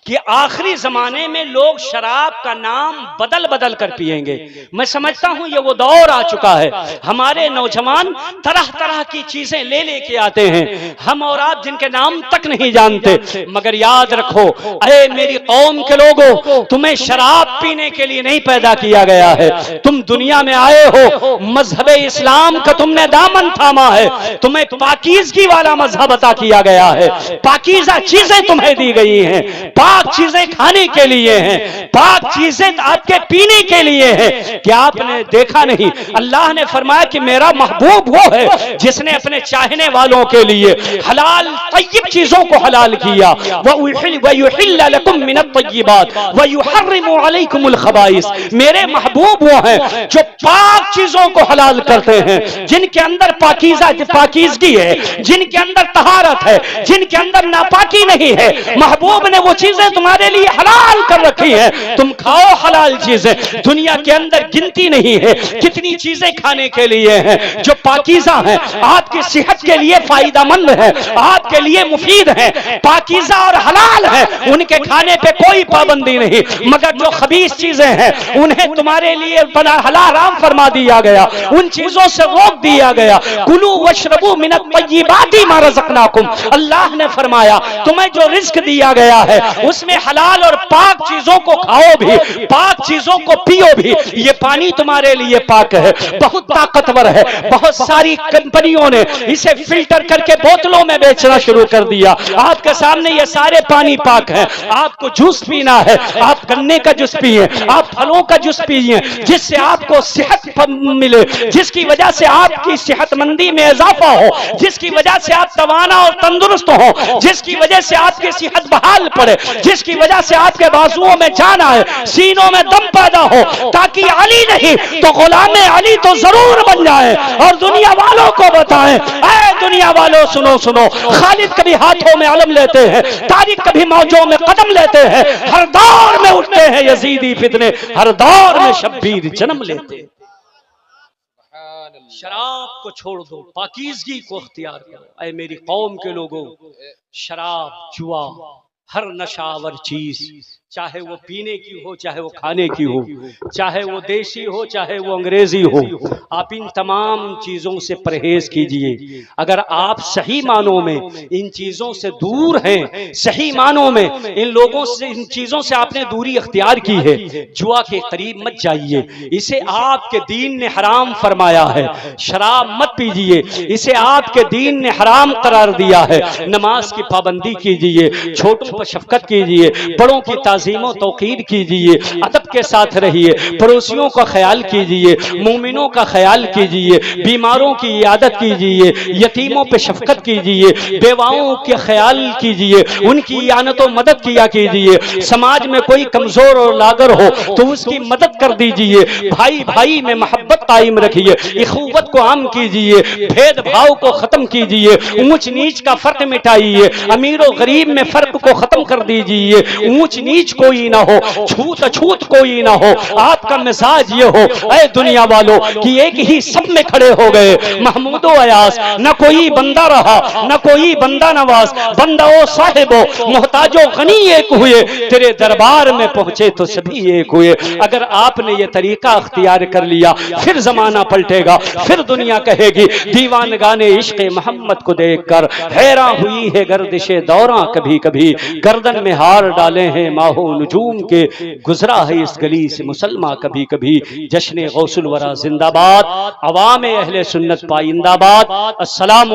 کہ آخری زمانے میں لوگ شراب کا نام بدل بدل کر پیئیں گے۔ میں سمجھتا ہوں یہ وہ دور آ چکا ہے، ہمارے نوجوان طرح طرح کی چیزیں لے کے آتے ہیں، ہم اور آپ جن کے نام تک نہیں جانتے۔ مگر یاد رکھو اے میری قوم کے لوگوں، تمہیں شراب پینے کے لیے نہیں پیدا کیا گیا ہے، تم دنیا میں آئے ہو، مذہب اسلام کا تم نے دامن تھاما ہے، تمہیں پاکیزگی والا مذہب عطا کیا گیا ہے، پاکیزہ چیزیں تمہیں دی گئی ہیں، پاک چیزیں کھانے کے لیے ہیں، پاک چیزیں آپ کے پینے کے لیے ہیں۔ کیا آپ نے دیکھا نہیں اللہ نے فرمایا کہ میرا محبوب وہ ہے جس نے اپنے چاہنے والوں کے لیے حلال طیب چیزوں کو حلال کیا، وَيُحِلَّ لَكُم مِّنَ الطَّيِّبَاتِ وَيُحَرِّمُ عَلَيْكُمُ الْخَبَائِثَ۔ میرے محبوب وہ ہیں جو پاک چیزوں کو حلال کرتے ہیں، جن کے اندر پاکیزگی ہے، جن کے اندر طہارت ہے، جن کے اندر ناپاکی نہیں ہے۔ محبوب نے وہ چیزیں تمہارے لیے حلال کر رکھی ہیں، تم کھاؤ حلال چیزیں۔ دنیا کے اندر گنتی نہیں ہے کتنی چیزیں کھانے کے لیے ہیں جو پاکیزہ ہیں، آپ کی صحت کے لیے فائدہ مند ہے، آپ کے لیے مفید ہے، پاکیزہ اور حلال ہے، ان کے کھانے پہ کوئی پابندی نہیں۔ مگر جو خبیث چیزیں ہیں انہیں تمہارے لیے حرام فرما دیا گیا، ان چیزوں سے روک دیا گیا۔ کلوا واشربوا من الطیبات ما رزقناکم، اللہ نے فرمایا تمہیں جو رزق دیا گیا ہے اس میں حلال اور پاک چیزوں کو کھاؤ بھی، پاک چیزوں کو پیو بھی۔ یہ پانی تمہارے لیے پاک ہے، بہت طاقتور ہے، بہت ساری کمپنیوں نے اسے فلٹر کر کے بوتلوں میں بیچنا شروع کر دیا۔ آپ کے سامنے یہ سارے پانی پاک ہیں، آپ کو جوس پینا ہے، آپ گنے کا جوس پیئیں، آپ پھلوں کا جوس پیئیں، جس سے آپ کو صحت ملے، جس کی وجہ سے آپ کی صحت مندی میں اضافہ ہو، جس کی وجہ سے آپ توانا اور تندرست ہو، جس کی وجہ سے آپ کی صحت بحال پڑے، جس کی وجہ سے آپ کے بازوؤں میں جان آئے، سینوں میں دم پیدا ہو، تاکہ علی نہیں تو غلام علی تو ضرور بن جائیں اور دنیا والوں کو بتائیں۔ اے دنیا والوں سنو سنو، خالد کبھی ہاتھوں میں علم لیتے ہیں، طارق کبھی موجوں میں قدم لیتے ہیں، ہر دور میں اٹھتے ہیں یزیدی فتنے، ہر دور میں شبیر جنم لیتے ہیں۔ شراب کو چھوڑ دو، پاکیزگی کو اختیار کرو۔ اے میری قوم کے لوگوں، شراب، جوا، ہر نشاور چیز، چاہے وہ پینے کی ہو، چاہے وہ کھانے کی ہو، چاہے وہ دیسی ہو، چاہے وہ انگریزی ہو، آپ ان تمام چیزوں سے پرہیز کیجئے۔ اگر آپ صحیح معنوں میں ان چیزوں سے دور ہیں، صحیح معنوں میں ان لوگوں سے، ان چیزوں سے آپ نے دوری اختیار کی ہے، جوا کے قریب مت جائیے، اسے آپ کے دین نے حرام فرمایا ہے۔ شراب مت پیجئے، اسے آپ کے دین نے حرام قرار دیا ہے۔ نماز کی پابندی کیجئے، چھوٹوں پر شفقت کیجئے، بڑوں کی تعظیم و توقیر کیجئے، ادب کے ساتھ رہیے، پڑوسیوں کا خیال کیجئے، مومنوں کا خیال کیجئے، بیماروں کی عیادت کیجئے، یتیموں پہ شفقت کیجئے، بیواؤں کے خیال کیجئے، ان کی اعانت و مدد کیا کیجئے۔ سماج میں کوئی کمزور اور لاغر ہو تو اس کی مدد کر دیجئے۔ بھائی بھائی میں محبت قائم رکھیے، اخوت کو عام کیجئے، بھید بھاؤ کو ختم کیجئے، اونچ نیچ کا فرق مٹائیے، امیر و غریب میں فرق کو ختم کر دیجئے، اونچ نیچ کوئی نہ ہو، چھوت چھوت کوئی نہ ہو۔ آپ کا مزاج یہ ہو اے دنیا والو کہ ایک ہی سب میں کھڑے ہو گئے، محمود و ایاز، نہ کوئی بندہ رہا نہ کوئی بندہ نواز، بندہ و صاحب و محتاج و غنی ایک ہوئے، تیرے دربار میں پہنچے تو سبھی ایک ہوئے۔ اگر آپ نے یہ طریقہ اختیار کر لیا، پھر زمانہ پلٹے گا، پھر دنیا کہے گی دیوانگان عشق محمد کو دیکھ کر حیران ہوئی ہے گردش دوراں، کبھی کبھی گردن میں ہار ڈالے ہیں ماہو نجوم کے، گزرا ہے اس گلی سے مسلمہ کبھی کبھی۔ جشن غوث الورا زندہ باد، عوام اہل سنت پائندہ باد۔ السلام